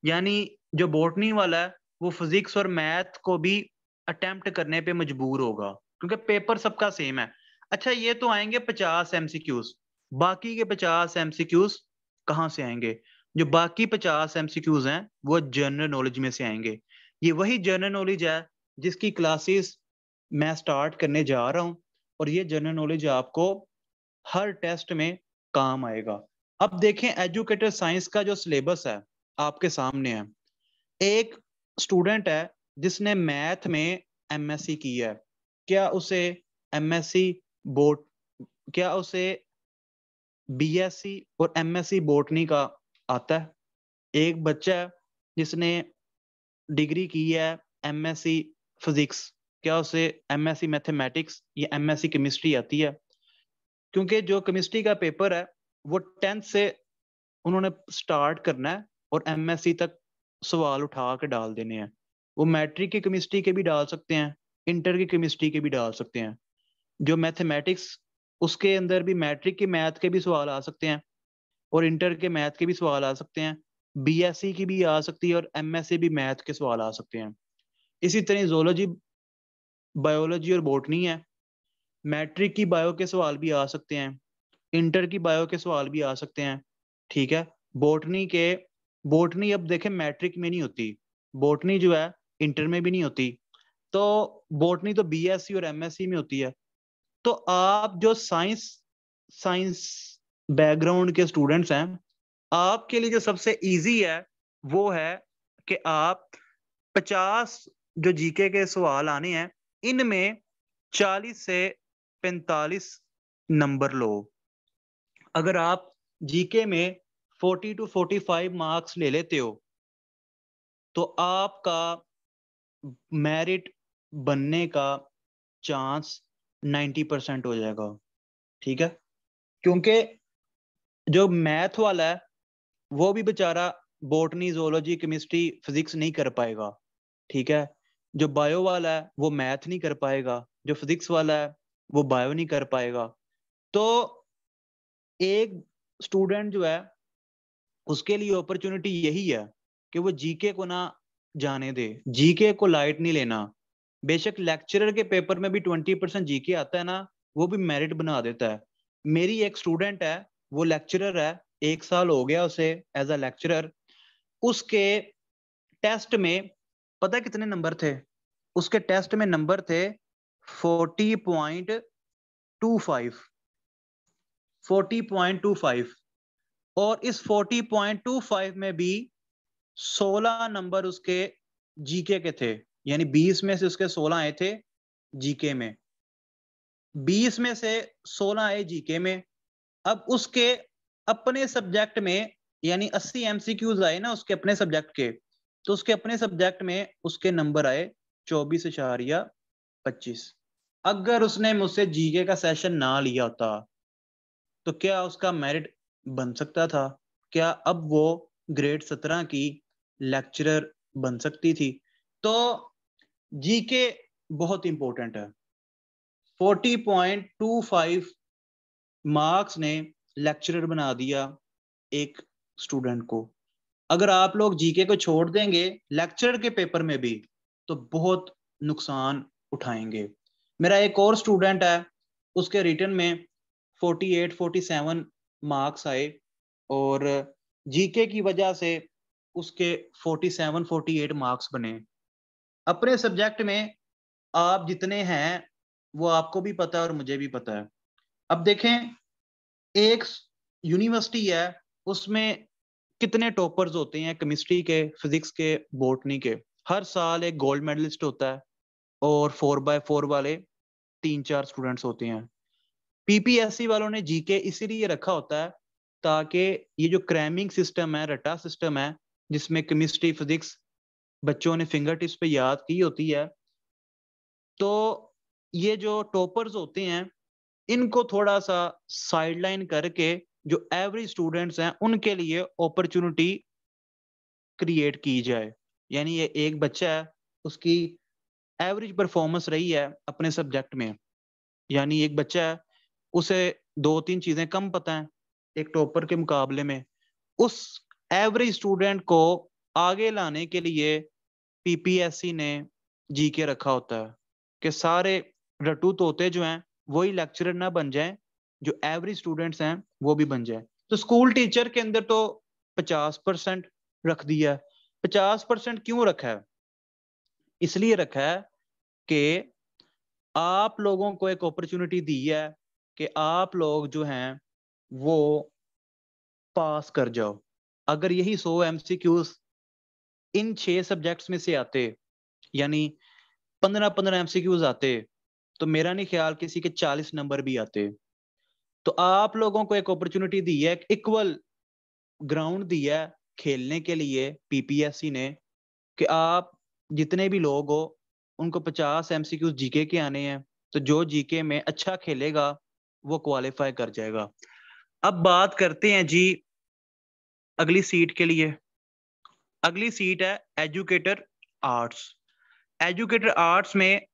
यानी जो बॉटनी वाला है वो फिजिक्स और मैथ को भी अटेम्प्ट करने पे मजबूर होगा क्योंकि पेपर सबका सेम है। अच्छा, ये तो आएंगे 50 एमसीक्यूज। बाकी के 50 एमसीक्यूज कहाँ से आएंगे? जो बाकी 50 एमसीक्यूज हैं वो जनरल नॉलेज में से आएंगे। ये वही जनरल नॉलेज है जिसकी क्लासेस मैं स्टार्ट करने जा रहा हूँ, और ये जनरल नॉलेज आपको हर टेस्ट में काम आएगा। अब देखें एजुकेटेड साइंस का जो सिलेबस है आपके सामने है। एक स्टूडेंट है जिसने मैथ में एमएससी की है, क्या उसे एमएससी बोट क्या उसे बीएससी और एमएससी बॉटनी का आता है? एक बच्चा है जिसने डिग्री की है एमएससी फिजिक्स, क्या उसे एमएससी मैथमेटिक्स या एमएससी केमिस्ट्री आती है? क्योंकि जो केमिस्ट्री का पेपर है वो 10th से उन्होंने स्टार्ट करना है और एमएससी तक सवाल उठा के डाल देने हैं। वो मैट्रिक की केमिस्ट्री के भी डाल सकते हैं, इंटर की केमिस्ट्री के भी डाल सकते हैं। जो मैथमेटिक्स, उसके अंदर भी मैट्रिक के मैथ के भी सवाल आ सकते हैं और इंटर के मैथ के भी सवाल आ सकते हैं। बीएससी की भी आ सकती है और एमएससी भी मैथ के सवाल आ सकते हैं। इसी तरह जोलॉजी, बायोलॉजी और बॉटनी है, मैट्रिक की बायो के सवाल भी आ सकते हैं, इंटर की बायो के सवाल भी आ सकते हैं, ठीक है। बॉटनी के बॉटनी अब देखें मैट्रिक में नहीं होती, बॉटनी जो है इंटर में भी नहीं होती, तो बॉटनी तो बीएससी और एमएससी में होती है। तो आप जो साइंस साइंस बैकग्राउंड के स्टूडेंट्स हैं आपके लिए जो सबसे इजी है वो है कि आप 50 जो जीके के सवाल आने हैं, इनमें 40 से 45 नंबर लो। अगर आप जीके में 40 to 45 मार्क्स ले लेते हो तो आपका मेरिट बनने का चांस 90% हो जाएगा। ठीक है, क्योंकि जो मैथ वाला है वो भी बेचारा बॉटनी, zoology, केमिस्ट्री, फिजिक्स नहीं कर पाएगा। ठीक है, जो बायो वाला है वो मैथ नहीं कर पाएगा, जो फिजिक्स वाला है वो बायो नहीं कर पाएगा। तो एक स्टूडेंट जो है उसके लिए अपॉर्चुनिटी यही है कि वो जीके को ना जाने दे, जीके को लाइट नहीं लेना। बेशक लेक्चरर के पेपर में भी 20% जीके आता है ना, वो भी मेरिट बना देता है। मेरी एक स्टूडेंट है, वो लेक्चरर है, 1 साल हो गया उसे एज अ लेक्चरर। उसके टेस्ट में पता है कितने नंबर थे? उसके टेस्ट में नंबर थे 40.25, 40.25। और इस 40.25 में भी 16 नंबर उसके जीके के थे, यानी 20 में से उसके 16 आए थे जीके में, 20 में से 16 आए जीके में। अब उसके अपने सब्जेक्ट में यानी 80 एमसीक्यूज आए ना उसके अपने सब्जेक्ट के, तो उसके अपने सब्जेक्ट में उसके नंबर आए 24.25। अगर उसने मुझसे जीके का सेशन ना लिया होता तो क्या उसका मेरिट बन सकता था? क्या अब वो ग्रेड 17 की लेक्चरर बन सकती थी? तो जीके बहुत इंपॉर्टेंट है। 40.25 मार्क्स ने लेक्चरर बना दिया एक स्टूडेंट को। अगर आप लोग जीके को छोड़ देंगे लेक्चरर के पेपर में भी तो बहुत नुकसान उठाएंगे। मेरा एक और स्टूडेंट है, उसके रिटन में 48-47 मार्क्स आए और जीके की वजह से उसके 47-48 मार्क्स बने। अपने सब्जेक्ट में आप जितने हैं वो आपको भी पता है और मुझे भी पता है। अब देखें, एक यूनिवर्सिटी है, उसमें कितने टॉपर्स होते हैं केमिस्ट्री के, फिजिक्स के, बॉटनी के। हर साल एक गोल्ड मेडलिस्ट होता है और 4x4 वाले 3-4 स्टूडेंट्स होते हैं। पीपीएससी वालों ने जीके इसीलिए रखा होता है ताकि ये जो क्रैमिंग सिस्टम है, रट्टा सिस्टम है, जिसमें केमिस्ट्री, फिजिक्स बच्चों ने फिंगर टिप्स पे याद की होती है, तो ये जो टॉपर्स होते हैं इनको थोड़ा सा साइडलाइन करके जो एवरेज स्टूडेंट्स हैं उनके लिए अपॉर्चुनिटी क्रिएट की जाए। यानी ये एक बच्चा है, उसकी एवरेज परफॉर्मेंस रही है अपने सब्जेक्ट में, यानी एक बच्चा है उसे 2-3 चीजें कम पता है एक टॉपर के मुकाबले में, उस एवरेज स्टूडेंट को आगे लाने के लिए पीपीएससी ने जीके रखा होता है कि सारे रटू तोते जो हैं वही लेक्चरर ना बन जाएं, जो एवरेज स्टूडेंट्स हैं वो भी बन जाएं। तो स्कूल टीचर के अंदर तो 50% रख दिया है। 50% क्यों रखा है? इसलिए रखा है कि आप लोगों को एक अपॉर्चुनिटी दी है कि आप लोग जो हैं वो पास कर जाओ। अगर यही 100 एमसीक्यूज इन 6 सब्जेक्ट्स में से आते, यानी 15-15 एमसीक्यूज आते, तो मेरा नहीं ख्याल किसी के 40 नंबर भी आते। तो आप लोगों को एक अपॉर्चुनिटी दी है, इक्वल ग्राउंड दिया है खेलने के लिए पीपीएससी ने, कि आप जितने भी लोग हो उनको 50 एमसीक्यूज जीके के आने हैं, तो जो जीके में अच्छा खेलेगा वो क्वालिफाई कर जाएगा। अब बात करते हैं जी अगली सीट के लिए। अगली सीट है एजुकेटर आर्ट्स। एजुकेटर आर्ट्स में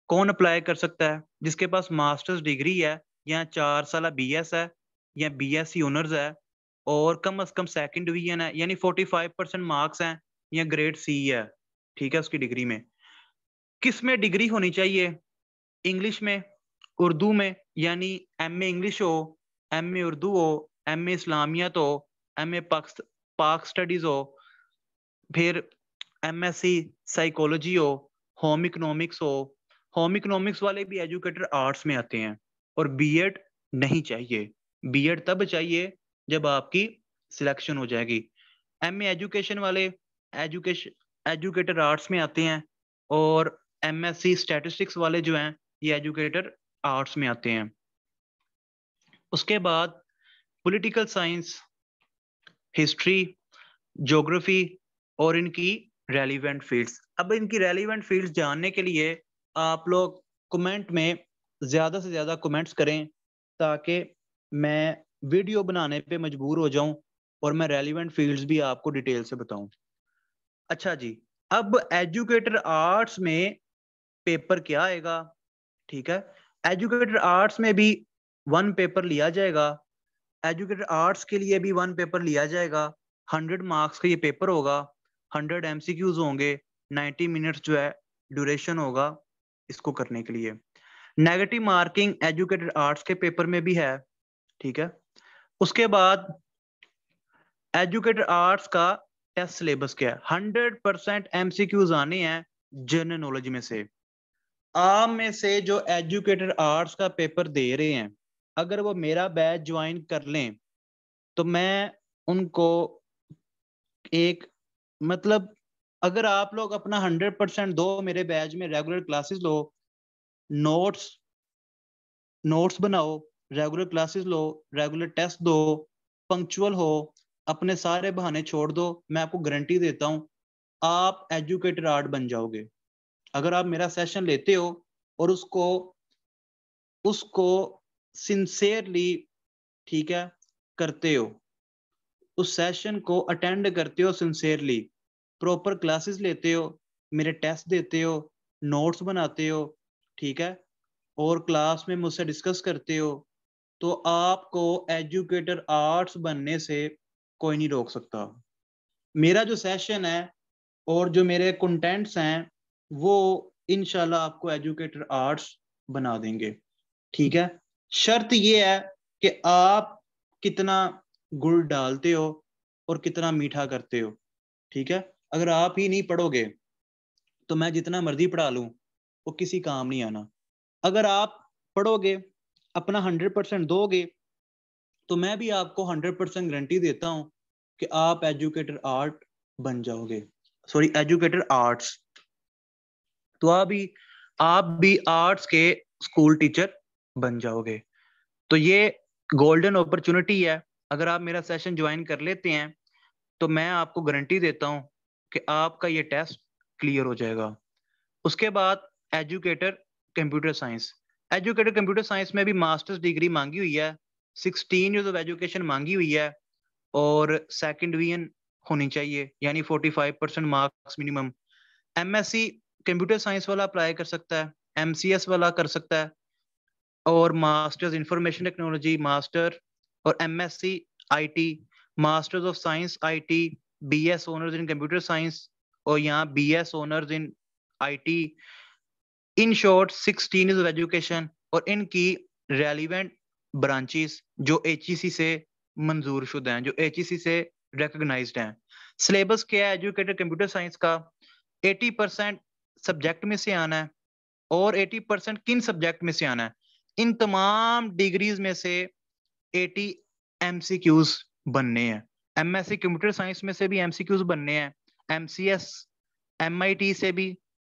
कौन अप्लाई कर सकता है? जिसके पास मास्टर्स डिग्री है या 4 साल बीएस है या बीएससी ऑनर्स है और कम से कम सेकंड डिवीजन है, यानी 45% मार्क्स हैं या ग्रेड सी है, ठीक है, उसकी डिग्री में। किस में डिग्री होनी चाहिए? इंग्लिश में, उर्दू में, यानी एमए इंग्लिश हो, एमए उर्दू हो, एमए इस्लामियत हो, एमए पाक स्टडीज हो, फिर एमएससी साइकोलॉजी हो, होम इकोनॉमिक्स हो। होम इकोनॉमिक्स वाले भी एजुकेटर आर्ट्स में आते हैं। और बीएड नहीं चाहिए। बीएड तब चाहिए जब आपकी सिलेक्शन हो जाएगी। MA एजुकेशन वाले एजुकेटर आर्ट्स में आते हैं, और MSc स्टैटिस्टिक्स वाले जो हैं ये एजुकेटर आर्ट्स में आते हैं। उसके बाद पॉलिटिकल साइंस, हिस्ट्री, ज्योग्राफी और इनकी रेलिवेंट फील्ड्स। अब इनकी रेलिवेंट फील्ड्स जानने के लिए आप लोग कमेंट में ज़्यादा से ज़्यादा कमेंट्स करें, ताकि मैं वीडियो बनाने पे मजबूर हो जाऊं और मैं रेलिवेंट फील्ड्स भी आपको डिटेल से बताऊं। अच्छा जी, अब एजुकेटर आर्ट्स में पेपर क्या आएगा? ठीक है, एजुकेटर आर्ट्स में भी वन पेपर लिया जाएगा। एजुकेटर आर्ट्स के लिए भी वन पेपर लिया जाएगा। 100 मार्क्स का ये पेपर होगा, 100 MCQs होंगे, 90 मिनट्स जो है ड्यूरेशन होगा इसको करने के लिए। नेगेटिव मार्किंग एजुकेटेड आर्ट्स के पेपर में भी है। ठीक है, उसके बाद एजुकेटेड आर्ट्स का टेस्ट सिलेबस क्या है? 100% MCQs आने हैं जनरल नॉलेज में से। आप में से जो एजुकेटेड आर्ट्स का पेपर दे रहे हैं, अगर वो मेरा बैच ज्वाइन कर लें तो मैं उनको एक, मतलब अगर आप लोग अपना 100% दो, मेरे बैच में रेगुलर क्लासेस लो, नोट्स नोट्स बनाओ, रेगुलर क्लासेस लो, रेगुलर टेस्ट दो, पंक्चुअल हो, अपने सारे बहाने छोड़ दो, मैं आपको गारंटी देता हूं आप एजुकेटेड आर्ट बन जाओगे। अगर आप मेरा सेशन लेते हो और उसको उसको सिंसियरली, ठीक है, करते हो, उस सेशन को अटेंड करते हो सिंसियरली, प्रॉपर क्लासेस लेते हो, मेरे टेस्ट देते हो, नोट्स बनाते हो, ठीक है, और क्लास में मुझसे डिस्कस करते हो, तो आपको एजुकेटर आर्ट्स बनने से कोई नहीं रोक सकता। मेरा जो सेशन है और जो मेरे कंटेंट्स हैं वो इंशाल्लाह आपको एजुकेटर आर्ट्स बना देंगे। ठीक है, शर्त ये है कि आप कितना गुड़ डालते हो और कितना मीठा करते हो। ठीक है, अगर आप ही नहीं पढ़ोगे तो मैं जितना मर्जी पढ़ा लूं वो किसी काम नहीं आना। अगर आप पढ़ोगे, अपना 100% दोगे, तो मैं भी आपको 100% गारंटी देता हूं कि आप एजुकेटर आर्ट बन जाओगे, सॉरी एजुकेटर आर्ट्स। तो आप भी आर्ट्स के स्कूल टीचर बन जाओगे। तो ये गोल्डन अपॉर्चुनिटी है। अगर आप मेरा सेशन ज्वाइन कर लेते हैं तो मैं आपको गारंटी देता हूं कि आपका ये टेस्ट क्लियर हो जाएगा। उसके बाद educator computer science. Educator computer science में भी मास्टर्स डिग्री मांगी हुई है, 16 ईयर्स ऑफ एजुकेशन मांगी हुई है, और सेकंड डिवीजन होनी चाहिए, यानी 45% marks minimum. MSc computer science वाला अप्लाई कर सकता है, MCS वाला कर सकता है, और मास्टर्स इंफॉर्मेशन टेक्नोलॉजी मास्टर, और MSc IT, masters of science IT, BS honours in computer science, और यहाँ BS honours in IT। In short 16 years of education, और इनकी रेलिवेंट ब्रांचेस जो HEC से मंजूर शुदा हैं, जो HEC से रिकॉग्नाइज्ड हैं। सिलेबस क्या है एजुकेटेड कंप्यूटर साइंस का? 80% सब्जेक्ट में से आना है, और 80% किन सब्जेक्ट में से आना है? इन तमाम डिग्रीज में से 80 MCQs बनने हैं। MSc कंप्यूटर साइंस में से भी MCQs बनने हैं, MCS MIT से भी,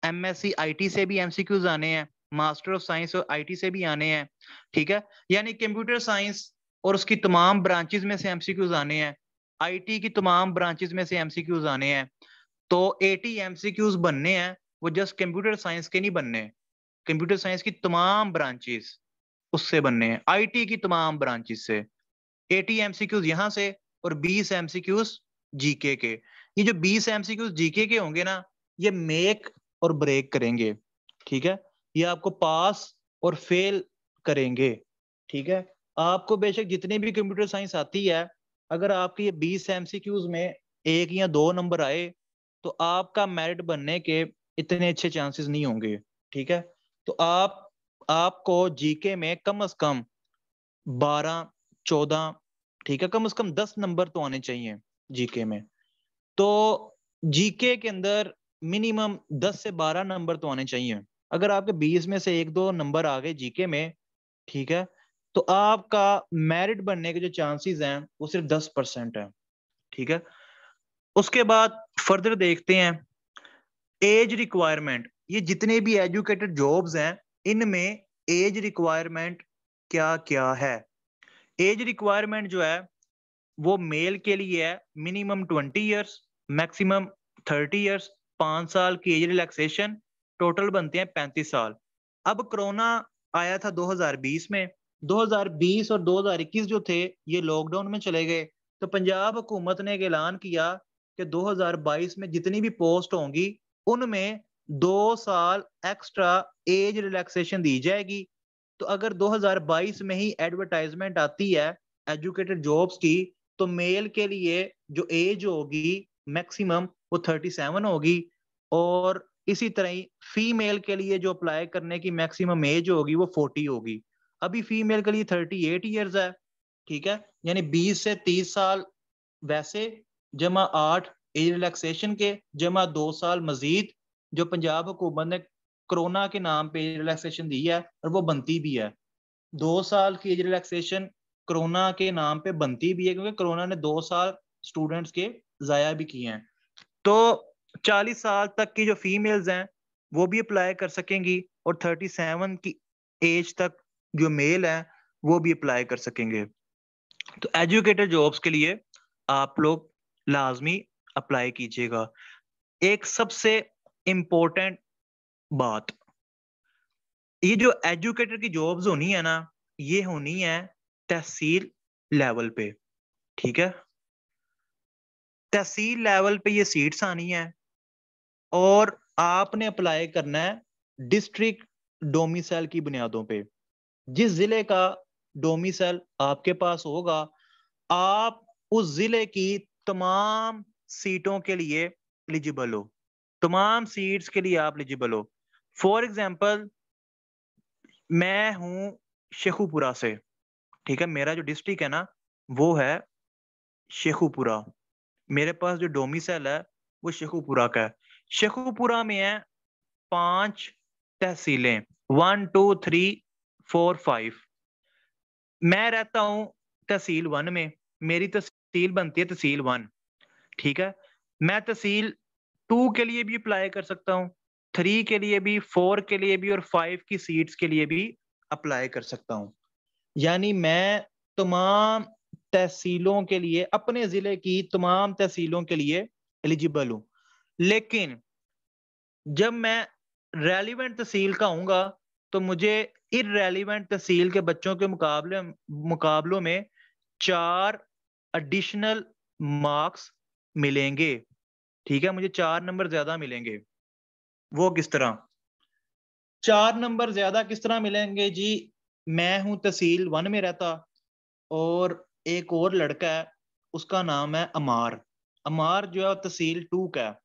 MSc IT से भी MCQs आने हैं, मास्टर ऑफ साइंस और IT से भी आने हैं। ठीक है, यानी कंप्यूटर साइंस और उसकी तमाम ब्रांचेस में से MCQs आने हैं, IT की तमाम ब्रांचेस में से MCQs आने हैं। तो 80 MCQs बनने हैं, वो जस्ट कंप्यूटर साइंस के नहीं बनने, कंप्यूटर साइंस की तमाम ब्रांचेस उससे बनने हैं, IT की तमाम ब्रांचेस से। 80 MCQs यहाँ से, और 20 MCQs जीके के। ये जो 20 MCQs जीके के होंगे ना, ये मेक और ब्रेक करेंगे। ठीक है, ये आपको पास और फेल करेंगे। ठीक है, आपको बेशक जितनी भी कंप्यूटर साइंस आती है, अगर आपके ये 20 MCQs में 1 या 2 नंबर आए तो आपका मेरिट बनने के इतने अच्छे चांसेस नहीं होंगे। ठीक है, तो आपको जीके में कम से कम 12-14, ठीक है, कम से कम 10 नंबर तो आने चाहिए जीके में। तो जीके के अंदर मिनिमम 10 से 12 नंबर तो आने चाहिए। अगर आपके 20 में से 1-2 नंबर आ गए जीके में, ठीक है, तो आपका मेरिट बनने के जो चांसेस हैं वो सिर्फ 10% है। ठीक है। उसके बाद फर्दर देखते हैं एज रिक्वायरमेंट। ये जितने भी एजुकेटेड जॉब्स हैं इनमें एज रिक्वायरमेंट क्या क्या है। एज रिक्वायरमेंट जो है वो मेल के लिए है मिनिमम 20 ईयर्स, मैक्सिमम 30 ईयर्स, 5 साल की एज रिलैक्सेशन, टोटल बनते हैं 35 साल। अब कोरोना आया था 2020 में, 2020 और 2021 जो थे ये लॉकडाउन में चले गए, तो पंजाब हुकूमत ने एक ऐलान किया कि 2022 में जितनी भी पोस्ट होंगी उनमें 2 साल एक्स्ट्रा एज रिलैक्सेशन दी जाएगी। तो अगर 2022 में ही एडवर्टाइजमेंट आती है एजुकेटेड जॉब्स की, तो मेल के लिए जो एज होगी मैक्सिमम वो 37 होगी, और इसी तरह ही फीमेल के लिए जो अप्लाई करने की मैक्सिमम एज होगी वो 40 होगी। अभी फीमेल के लिए 38 ईयर्स है, ठीक है, यानी 20 से 30 साल वैसे, जमा 8 एज रिलैक्सेशन के, जमा 2 साल मजीद जो पंजाब हुकूमत ने कोरोना के नाम पे रिलैक्सेशन दी है और वो बनती भी है। 2 साल की एज रिलैक्सेशन कोरोना के नाम पे बनती भी है क्योंकि कोरोना ने 2 साल स्टूडेंट्स के जाया भी किए हैं। तो 40 साल तक की जो फीमेल्स हैं वो भी अप्लाई कर सकेंगी, और 37 की एज तक जो मेल है वो भी अप्लाई कर सकेंगे। तो एजुकेटेड जॉब्स के लिए आप लोग लाजमी अप्लाई कीजिएगा। एक सबसे इंपॉर्टेंट बात, ये जो एजुकेटर की जॉब्स होनी है ना, ये होनी है तहसील लेवल पे, ठीक है। तहसील लेवल पे ये सीट्स आनी है और आपने अप्लाई करना है डिस्ट्रिक्ट डोमिसाइल की बुनियादों पे। जिस जिले का डोमिसाइल आपके पास होगा, आप उस जिले की तमाम सीटों के लिए एलिजिबल हो, तमाम सीट्स के लिए आप एलिजिबल हो। फॉर एग्जाम्पल मैं हूं शेखुपुरा से, ठीक है, मेरा जो डिस्ट्रिक्ट है ना वो है शेखुपुरा, मेरे पास जो डोमिसाइल है वो शेखुपुरा का है। शेखुपुरा में है 5 तहसीलें, 1 2 3 4 5। मैं रहता हूं तहसील 1 में, मेरी तहसील बनती है तहसील 1, ठीक है। मैं तहसील 2 के लिए भी अप्लाई कर सकता हूँ, 3 के लिए भी, 4 के लिए भी, और 5 की सीट्स के लिए भी अप्लाई कर सकता हूँ। यानी मैं तमाम तहसीलों के लिए, अपने जिले की तमाम तहसीलों के लिए एलिजिबल हूं। लेकिन जब मैं रेलिवेंट तहसील का हूंगा तो मुझे इररेलिवेंट तहसील के बच्चों के मुकाबलों में 4 एडिशनल मार्क्स मिलेंगे, ठीक है, मुझे 4 नंबर ज्यादा मिलेंगे। वो किस तरह 4 नंबर ज्यादा किस तरह मिलेंगे जी? मैं हूं तहसील 1 में रहता, और एक और लड़का है उसका नाम है अमार। अमार जो है तहसील 2 का है।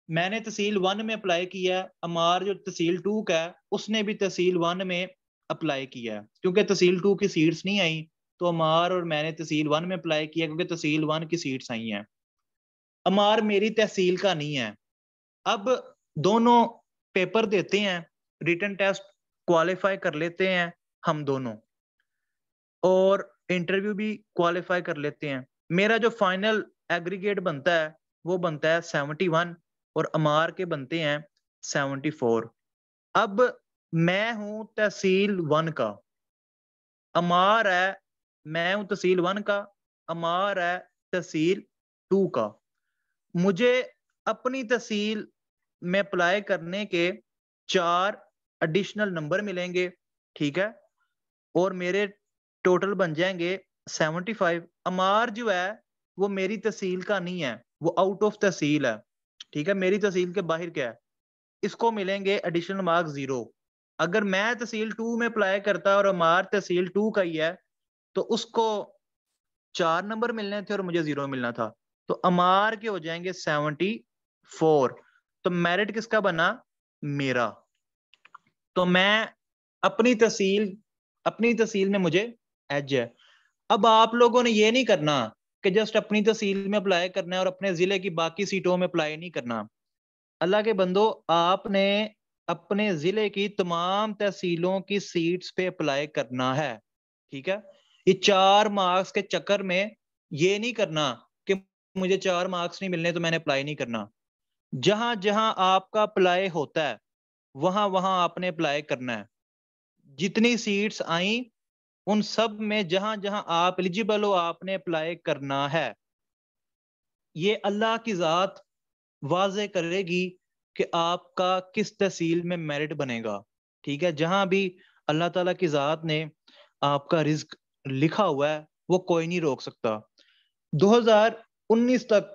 मैंने तहसील 1 में अप्लाई किया है, अमार जो तहसील 2 का है उसने भी तहसील 1 में अप्लाई किया है। क्योंकि तहसील 2 की सीट्स नहीं आई तो अमार और मैंने तहसील 1 में अप्लाई किया क्योंकि तहसील 1 की सीट्स आई हैं। अमार मेरी तहसील का नहीं है। अब दोनों पेपर देते हैं, रिटन टेस्ट क्वालिफाई कर लेते हैं हम दोनों, और इंटरव्यू भी क्वालिफाई कर लेते हैं। मेरा जो फाइनल एग्रीगेट बनता है वो बनता है 71, और अमार के बनते हैं 74। अब मैं हूं तहसील 1 का, अमार है, मैं हूं तहसील 1 का, अमार है तहसील 2 का। मुझे अपनी तहसील में अप्लाई करने के 4 एडिशनल नंबर मिलेंगे, ठीक है, और मेरे टोटल बन जाएंगे 75। अमार जो है वो मेरी तहसील का नहीं है, वो आउट ऑफ तहसील है, ठीक है, मेरी तहसील के बाहर क्या है, इसको मिलेंगे एडिशनल मार्क्स 0। अगर मैं तहसील 2 में अप्लाई करता और अमार तहसील 2 का ही है तो उसको 4 नंबर मिलने थे और मुझे 0 मिलना था, तो अमार के हो जाएंगे 74। तो मेरिट किसका बना? मेरा। तो मैं अपनी तहसील में मुझे एज है। अब आप लोगों ने ये नहीं करना कि जस्ट अपनी तहसील में अप्लाई करना है और अपने जिले की बाकी सीटों में अप्लाई नहीं करना। अल्लाह के बंदो, आपने अपने जिले की तमाम तहसीलों की सीट्स पे अप्लाई करना है, ठीक है। ये 4 मार्क्स के चक्कर में ये नहीं करना कि मुझे 4 मार्क्स नहीं मिलने तो मैंने अप्लाई नहीं करना। जहां जहां आपका अप्लाई होता है वहां वहां आपने अप्लाई करना है। जितनी सीट्स आई उन सब में जहां जहां आप एलिजिबल हो आपने अप्लाई करना है। ये अल्लाह की जात वाजे करेगी कि आपका किस तहसील में मेरिट बनेगा। ठीक है, जहां भी अल्लाह ताला की जात ने आपका रिस्क लिखा हुआ है वो कोई नहीं रोक सकता। 2019 तक,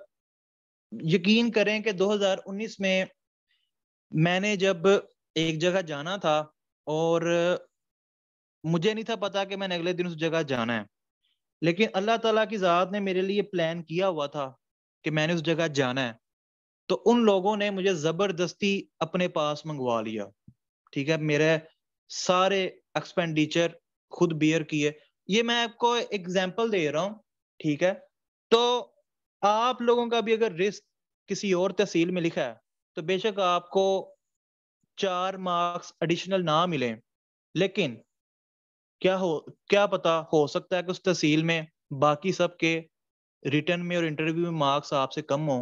यकीन करें कि 2019 में मैंने जब एक जगह जाना था और मुझे नहीं था पता कि मैंने अगले दिन उस जगह जाना है, लेकिन अल्लाह ताला की जात ने मेरे लिए प्लान किया हुआ था कि मैंने उस जगह जाना है। तो उन लोगों ने मुझे जबरदस्ती अपने पास मंगवा लिया। ठीक है, मेरे सारे एक्सपेंडिचर खुद बियर किए। ये मैं आपको एग्जांपल दे रहा हूँ। ठीक है, तो आप लोगों का भी अगर रिस्क किसी और तहसील में लिखा है तो बेशक आपको 4 मार्क्स एडिशनल ना मिले, लेकिन क्या पता, हो सकता है कि उस तहसील में बाकी सबके रिटर्न में और इंटरव्यू में मार्क्स आपसे कम हो।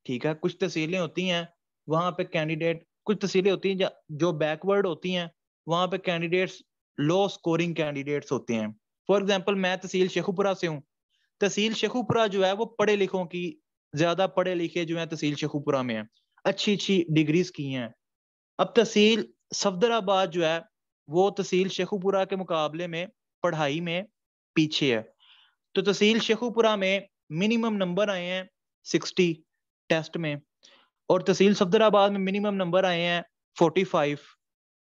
ठीक है, कुछ तहसीलें होती हैं वहां पे कैंडिडेट, कुछ तहसीलें होती हैं जो बैकवर्ड होती हैं, वहां पे कैंडिडेट्स लो स्कोरिंग कैंडिडेट्स होते हैं। फॉर एग्जांपल मैं तहसील शेखुपुरा से हूँ। तहसील शेखुपुरा जो है वो पढ़े लिखों की, ज्यादा पढ़े लिखे जो है तहसील शेखुपुरा में है, अच्छी अच्छी डिग्रीज की हैं। अब तहसील सफदराबाद जो है वो तहसील शेखुपुरा के मुकाबले में पढ़ाई में पीछे है। तो तहसील शेखुपुरा में मिनिमम नंबर आए हैं 60 टेस्ट में, और तहसील सफदराबाद में मिनिमम नंबर आए हैं 45।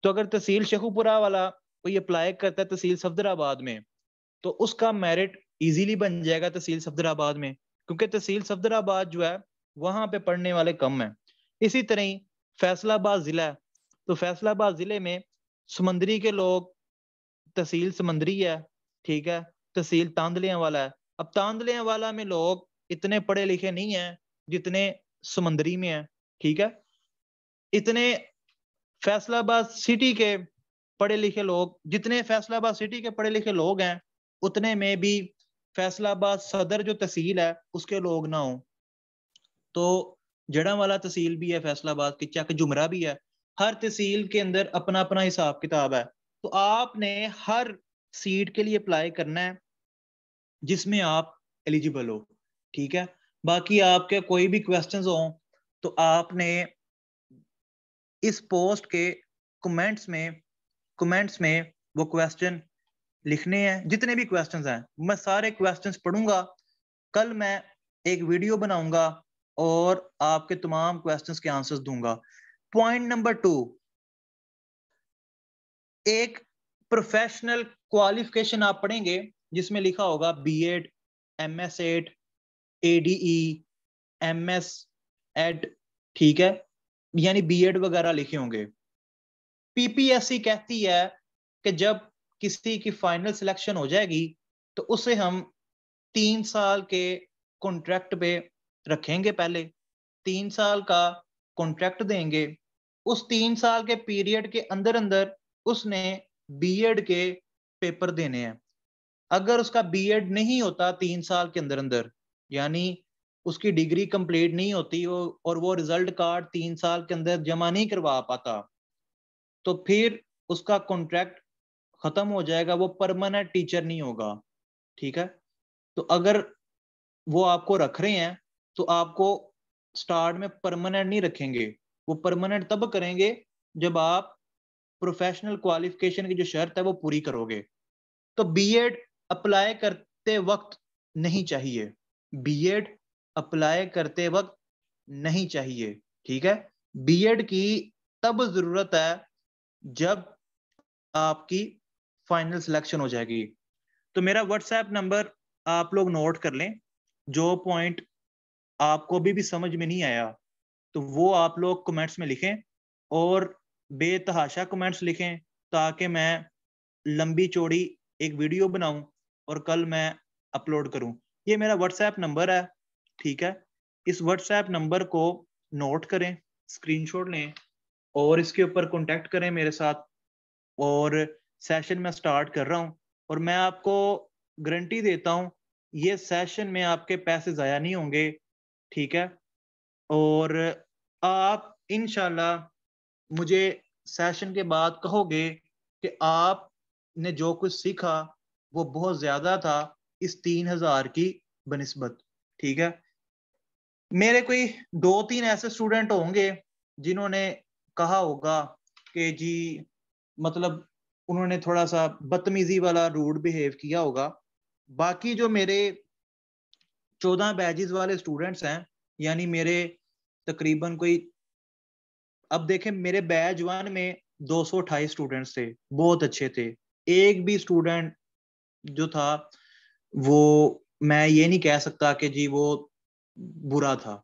तो अगर तहसील शेखुपुरा वाला कोई अप्लाई करता है तहसील सफदराबाद में तो उसका मेरिट इजीली बन जाएगा तहसील सफदराबाद में, क्योंकि तहसील सफदराबाद जो है वहां पे पढ़ने वाले कम है। इसी तरह ही फैसलाबाद जिला है, तो फैसलाबाद जिले में समंदरी के लोग, तहसील समंदरी है। ठीक है, तहसील तांदलियां वाला है। अब तांदलियां वाला में लोग इतने पढ़े लिखे नहीं हैं जितने समंदरी में है। ठीक है, इतने फैसलाबाद सिटी के पढ़े लिखे लोग, जितने फैसलाबाद सिटी के पढ़े लिखे लोग हैं उतने में भी फैसलाबाद सदर जो तहसील है उसके लोग ना हो। तो जड़ांवाला तहसील भी है फैसलाबाद की, चक जुमरा भी है। हर तहसील के अंदर अपना अपना हिसाब किताब है। तो आपने हर सीट के लिए अप्लाई करना है जिसमें आप एलिजिबल हो। ठीक है, बाकी आपके कोई भी क्वेश्चंस हो तो आपने इस पोस्ट के कमेंट्स में वो क्वेश्चन लिखने हैं। जितने भी क्वेश्चंस हैं मैं सारे क्वेश्चंस पढ़ूंगा। कल मैं एक वीडियो बनाऊंगा और आपके तमाम क्वेश्चंस के आंसर्स दूंगा। पॉइंट नंबर 2, एक प्रोफेशनल क्वालिफिकेशन आप पढ़ेंगे जिसमें लिखा होगा BEd, MS Ed, ADE, MS Ed. ठीक है, यानी बीएड वगैरह लिखे होंगे। पीपीएससी कहती है कि जब किसी की फाइनल सिलेक्शन हो जाएगी तो उसे हम 3 साल के कॉन्ट्रैक्ट पे रखेंगे। पहले 3 साल का कॉन्ट्रैक्ट देंगे। उस 3 साल के पीरियड के अंदर अंदर उसने बीएड के पेपर देने हैं। अगर उसका बीएड नहीं होता 3 साल के अंदर अंदर, यानी उसकी डिग्री कंप्लीट नहीं होती और वो रिजल्ट कार्ड 3 साल के अंदर जमा नहीं करवा पाता, तो फिर उसका कॉन्ट्रैक्ट खत्म हो जाएगा, वो परमानेंट टीचर नहीं होगा। ठीक है, तो अगर वो आपको रख रहे हैं तो आपको स्टार्ट में परमानेंट नहीं रखेंगे। वो परमानेंट तब करेंगे जब आप प्रोफेशनल क्वालिफिकेशन की जो शर्त है वो पूरी करोगे। तो बीएड अप्लाई करते वक्त नहीं चाहिए, बीएड अप्लाई करते वक्त नहीं चाहिए। ठीक है, बीएड की तब जरूरत है जब आपकी फाइनल सिलेक्शन हो जाएगी। तो मेरा व्हाट्सएप नंबर आप लोग नोट कर लें। जो पॉइंट आपको अभी भी समझ में नहीं आया तो वो आप लोग कमेंट्स में लिखें, और बेतहाशा कमेंट्स लिखें ताकि मैं लंबी चौड़ी एक वीडियो बनाऊं और कल मैं अपलोड करूं। ये मेरा व्हाट्सएप नंबर है। ठीक है, इस व्हाट्सएप नंबर को नोट करें, स्क्रीनशॉट लें और इसके ऊपर कांटेक्ट करें मेरे साथ। और सेशन में स्टार्ट कर रहा हूं और मैं आपको गारंटी देता हूं ये सेशन में आपके पैसे ज़ाया नहीं होंगे, ठीक है। और आप इंशाल्लाह मुझे सेशन के बाद कहोगे कि आपने जो कुछ सीखा वो बहुत ज़्यादा था इस 3000 की बनिस्बत, ठीक है। मेरे कोई 2-3 ऐसे स्टूडेंट होंगे जिन्होंने कहा होगा कि जी मतलब उन्होंने थोड़ा सा बदतमीजी वाला रूड बिहेव किया होगा। बाकी जो मेरे 14 बैचेस वाले स्टूडेंट्स हैं, यानी मेरे तकरीबन कोई, अब देखें मेरे बैच 1 में 228 स्टूडेंट्स थे, बहुत अच्छे थे। एक भी स्टूडेंट जो था वो मैं ये नहीं कह सकता कि जी वो बुरा था।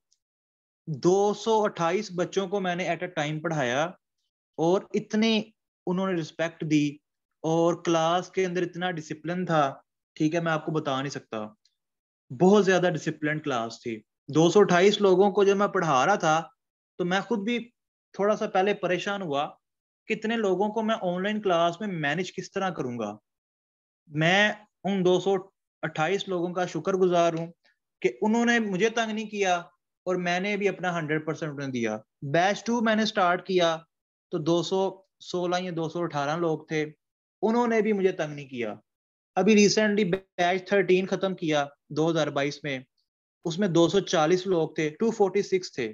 228 बच्चों को मैंने एट अ टाइम पढ़ाया और इतनी उन्होंने रिस्पेक्ट दी और क्लास के अंदर इतना डिसिप्लिन था, ठीक है, मैं आपको बता नहीं सकता। बहुत ज्यादा डिसिप्लिन क्लास थी। 228 लोगों को जब मैं पढ़ा रहा था तो मैं खुद भी थोड़ा सा पहले परेशान हुआ, कितने लोगों को मैं ऑनलाइन क्लास में मैनेज किस तरह करूंगा। मैं उन 228 लोगों का शुक्रगुजार हूं कि उन्होंने मुझे तंग नहीं किया और मैंने भी अपना 100% उन्हें दिया। बैच 2 मैंने स्टार्ट किया तो 216 या 218 लोग थे, उन्होंने भी मुझे तंग नहीं किया। अभी रिसेंटली बैच 13 खत्म किया 2022 में, उसमें 240 लोग थे, 246 थे,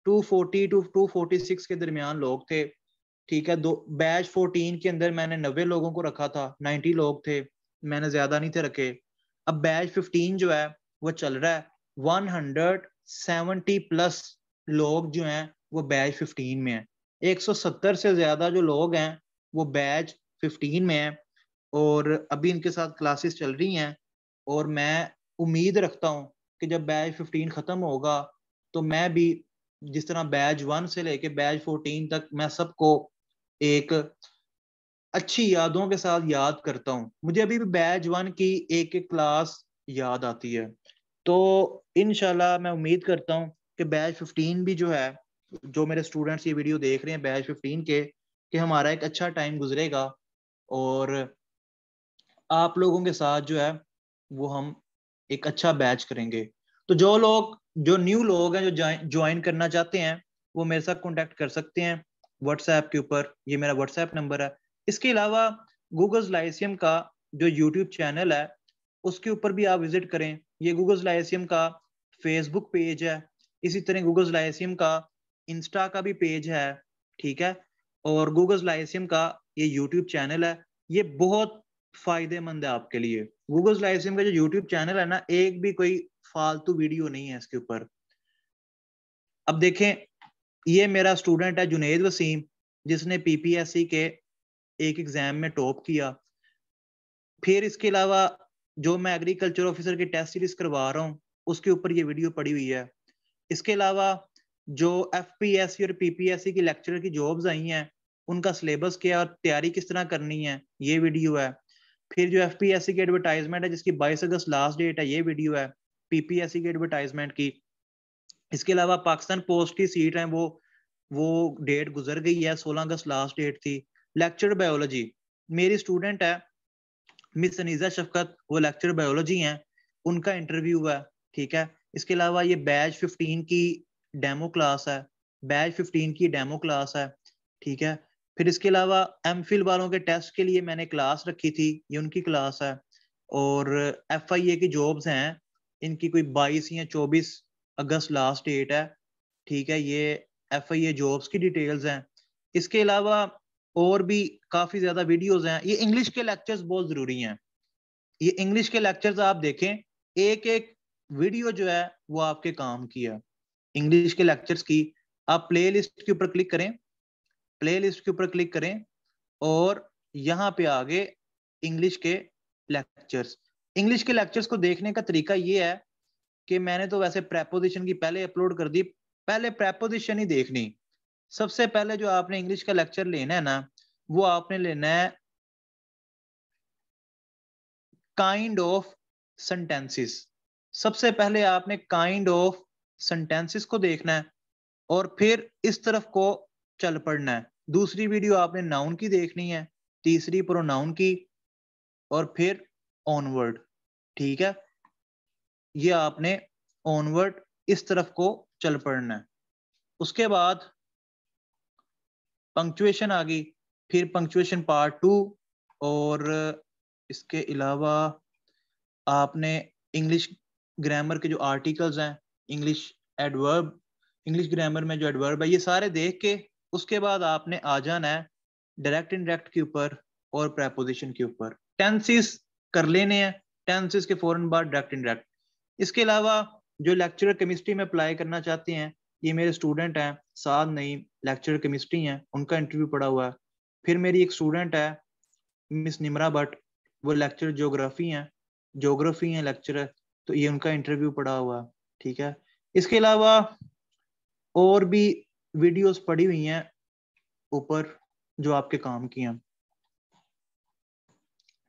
240 टू 246 के दरमियान लोग थे, ठीक है। दो बैच 14 के अंदर मैंने 90 लोगों को रखा था, 90 लोग थे, मैंने ज्यादा नहीं थे रखे। अब बैच 15 जो है वो चल रहा है, 170 प्लस लोग जो हैं वो बैच 15 में हैं। 170 से ज्यादा जो लोग हैं वो बैच 15 में हैं और अभी इनके साथ क्लासेस चल रही हैं। और मैं उम्मीद रखता हूँ कि जब बैच 15 खत्म होगा तो मैं भी जिस तरह बैच 1 से लेके बैच 14 तक मैं सबको एक अच्छी यादों के साथ याद करता हूँ। मुझे अभी भी बैच 1 की एक एक क्लास याद आती है। तो इंशाल्लाह मैं उम्मीद करता हूँ कि बैच 15 भी जो है, जो मेरे स्टूडेंट्स ये वीडियो देख रहे हैं बैच 15 के, कि हमारा एक अच्छा टाइम गुजरेगा और आप लोगों के साथ जो है वो हम एक अच्छा बैच करेंगे। तो जो न्यू लोग हैं जो ज्वाइन करना चाहते हैं वो मेरे साथ कांटेक्ट कर सकते हैं व्हाट्सएप के ऊपर, ये मेरा व्हाट्सएप नंबर है। इसके अलावा गूगल्स लाइसियम का जो यूट्यूब चैनल है उसके ऊपर भी आप विजिट करें। ये गूगल्स लाइसियम का फेसबुक पेज है, इसी तरह गूगल्स लाइसियम का इंस्टा का भी पेज है, ठीक है। और गूगल्स लाइसियम का ये यूट्यूब चैनल है, ये बहुत फायदेमंद है आपके लिए। गूगल लाइव का जो यूट्यूब चैनल है ना, एक भी कोई फालतू वीडियो नहीं है इसके ऊपर। अब देखें, ये मेरा स्टूडेंट है जुनेद वसीम, जिसने पीपीएससी के एक एग्जाम में टॉप किया। फिर इसके अलावा जो मैं एग्रीकल्चर ऑफिसर की टेस्ट सीरीज करवा रहा हूँ उसके ऊपर ये वीडियो पड़ी हुई है। इसके अलावा जो एफपीएससी और पीपीएससी की लेक्चरर की जॉब्स आई हैं उनका सिलेबस क्या और तैयारी किस तरह करनी है, ये वीडियो है। फिर जो एफपीएससी की एडवर्टाइजमेंट है जिसकी 22 अगस्त लास्ट डेट है, ये वीडियो है पीपीएससी की एडवर्टाइजमेंट की। इसके अलावा पाकिस्तान पोस्ट की सीट है वो डेट गुजर गई है, 16 अगस्त लास्ट डेट थी। लेक्चर बायोलॉजी, मेरी स्टूडेंट है मिस अनीजा शफकत, वो लेक्चर बायोलॉजी हैं, उनका इंटरव्यू है, ठीक है। इसके अलावा ये बैच 15 की डेमो क्लास है, बैच 15 की डेमो क्लास है, ठीक है। फिर इसके अलावा एमफिल वालों के टेस्ट के लिए मैंने क्लास रखी थी, ये उनकी क्लास है। और एफआईए की जॉब्स हैं, इनकी कोई 22 या 24 अगस्त लास्ट डेट है, ठीक है। ये एफआईए जॉब्स की डिटेल्स हैं। इसके अलावा और भी काफी ज्यादा वीडियोस हैं। ये इंग्लिश के लेक्चर्स बहुत जरूरी हैं, ये इंग्लिश के लेक्चर्स आप देखें, एक एक वीडियो जो है वो आपके काम की है। इंग्लिश के लेक्चर्स की आप प्लेलिस्ट के ऊपर क्लिक करें, प्लेलिस्ट के ऊपर क्लिक करें और यहाँ पे आगे इंग्लिश के लेक्चर्स। इंग्लिश के लेक्चर्स को देखने का तरीका ये है कि मैंने तो वैसे प्रेपोजिशन की पहले अपलोड कर दी, पहले प्रेपोजिशन ही देखनी। सबसे पहले जो आपने इंग्लिश का लेक्चर लेना है ना, वो आपने लेना है काइंड ऑफ सेंटेंसेस। सबसे पहले आपने काइंड ऑफ सेंटेंसेस को देखना है और फिर इस तरफ को चल पड़ना है। दूसरी वीडियो आपने नाउन की देखनी है, तीसरी प्रोनाउन की और फिर ऑनवर्ड, ठीक है। ये आपने ऑनवर्ड इस तरफ को चल पड़ना है। उसके बाद पंक्चुएशन आ गई, फिर पंक्चुएशन पार्ट 2, और इसके अलावा आपने इंग्लिश ग्रामर के जो आर्टिकल्स हैं, इंग्लिश एडवर्ब, इंग्लिश ग्रामर में जो एडवर्ब है, ये सारे देख के उसके बाद आपने आ जाना है डायरेक्ट इनडायरेक्ट के ऊपर और प्रेपोजिशन के ऊपर। टेंसेस कर लेने हैं, टेंसेस के फौरन बाद डायरेक्ट इनडायरेक्ट। इसके अलावा जो लेक्चरर केमिस्ट्री में अप्लाई करना चाहते हैं, ये मेरे स्टूडेंट हैं, साथ नहीं लेक्चरर केमिस्ट्री हैं, उनका इंटरव्यू पड़ा हुआ है। फिर मेरी एक स्टूडेंट है मिस निमरा भट्ट, वो लेक्चर ज्योग्राफी हैं लेक्चरर, तो ये उनका इंटरव्यू पड़ा हुआ है। ठीक है, इसके अलावा और भी वीडियोस पड़ी हुई हैं ऊपर जो आपके काम की हैं।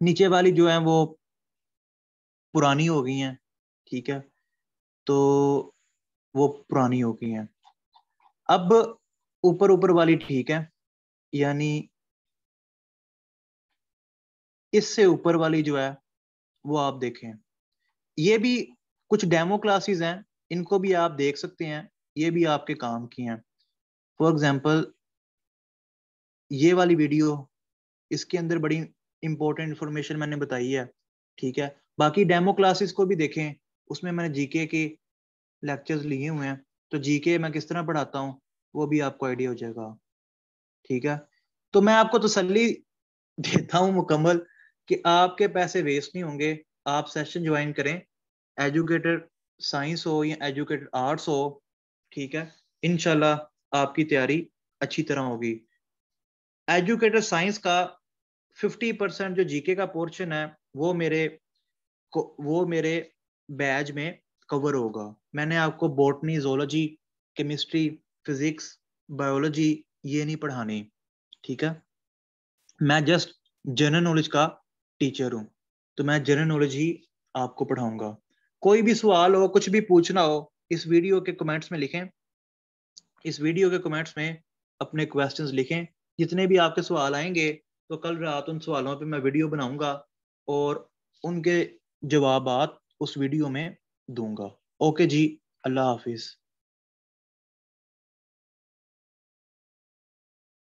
नीचे वाली जो है वो पुरानी हो गई हैं, ठीक है, तो वो पुरानी हो गई हैं। अब ऊपर ऊपर वाली ठीक है, यानी इससे ऊपर वाली जो है वो आप देखें। ये भी कुछ डेमो क्लासेस हैं, इनको भी आप देख सकते हैं, ये भी आपके काम की हैं। फॉर एग्जांपल ये वाली वीडियो, इसके अंदर बड़ी इंपॉर्टेंट इंफॉर्मेशन मैंने बताई है। ठीक है, बाकी डेमो क्लासेस को भी देखें, उसमें मैंने जीके के लेक्चर्स लिए हुए हैं, तो जीके मैं किस तरह पढ़ाता हूँ वो भी आपको आइडिया हो जाएगा। ठीक है, तो मैं आपको तसल्ली देता हूँ मुकम्मल कि आपके पैसे वेस्ट नहीं होंगे। आप सेशन ज्वाइन करें, एजुकेटेड साइंस हो या एजुकेटेड आर्ट्स हो, ठीक है, इंशाल्लाह आपकी तैयारी अच्छी तरह होगी। एजुकेटेड साइंस का 50% जो जीके का पोर्शन है वो मेरे बैच में कवर होगा। मैंने आपको botany, zoology, chemistry, physics, biology ये नहीं पढ़ानी। ठीक है, मैं जस्ट जनरल नॉलेज का टीचर हूँ, तो मैं जनरल नॉलेज ही आपको पढ़ाऊंगा। कोई भी सवाल हो, कुछ भी पूछना हो, इस वीडियो के कमेंट्स में लिखें, इस वीडियो के कमेंट्स में अपने क्वेश्चंस लिखें। जितने भी आपके सवाल आएंगे तो कल रात उन सवालों पे मैं वीडियो बनाऊंगा और उनके जवाबात उस वीडियो में दूंगा। ओके जी, अल्लाह हाफिज।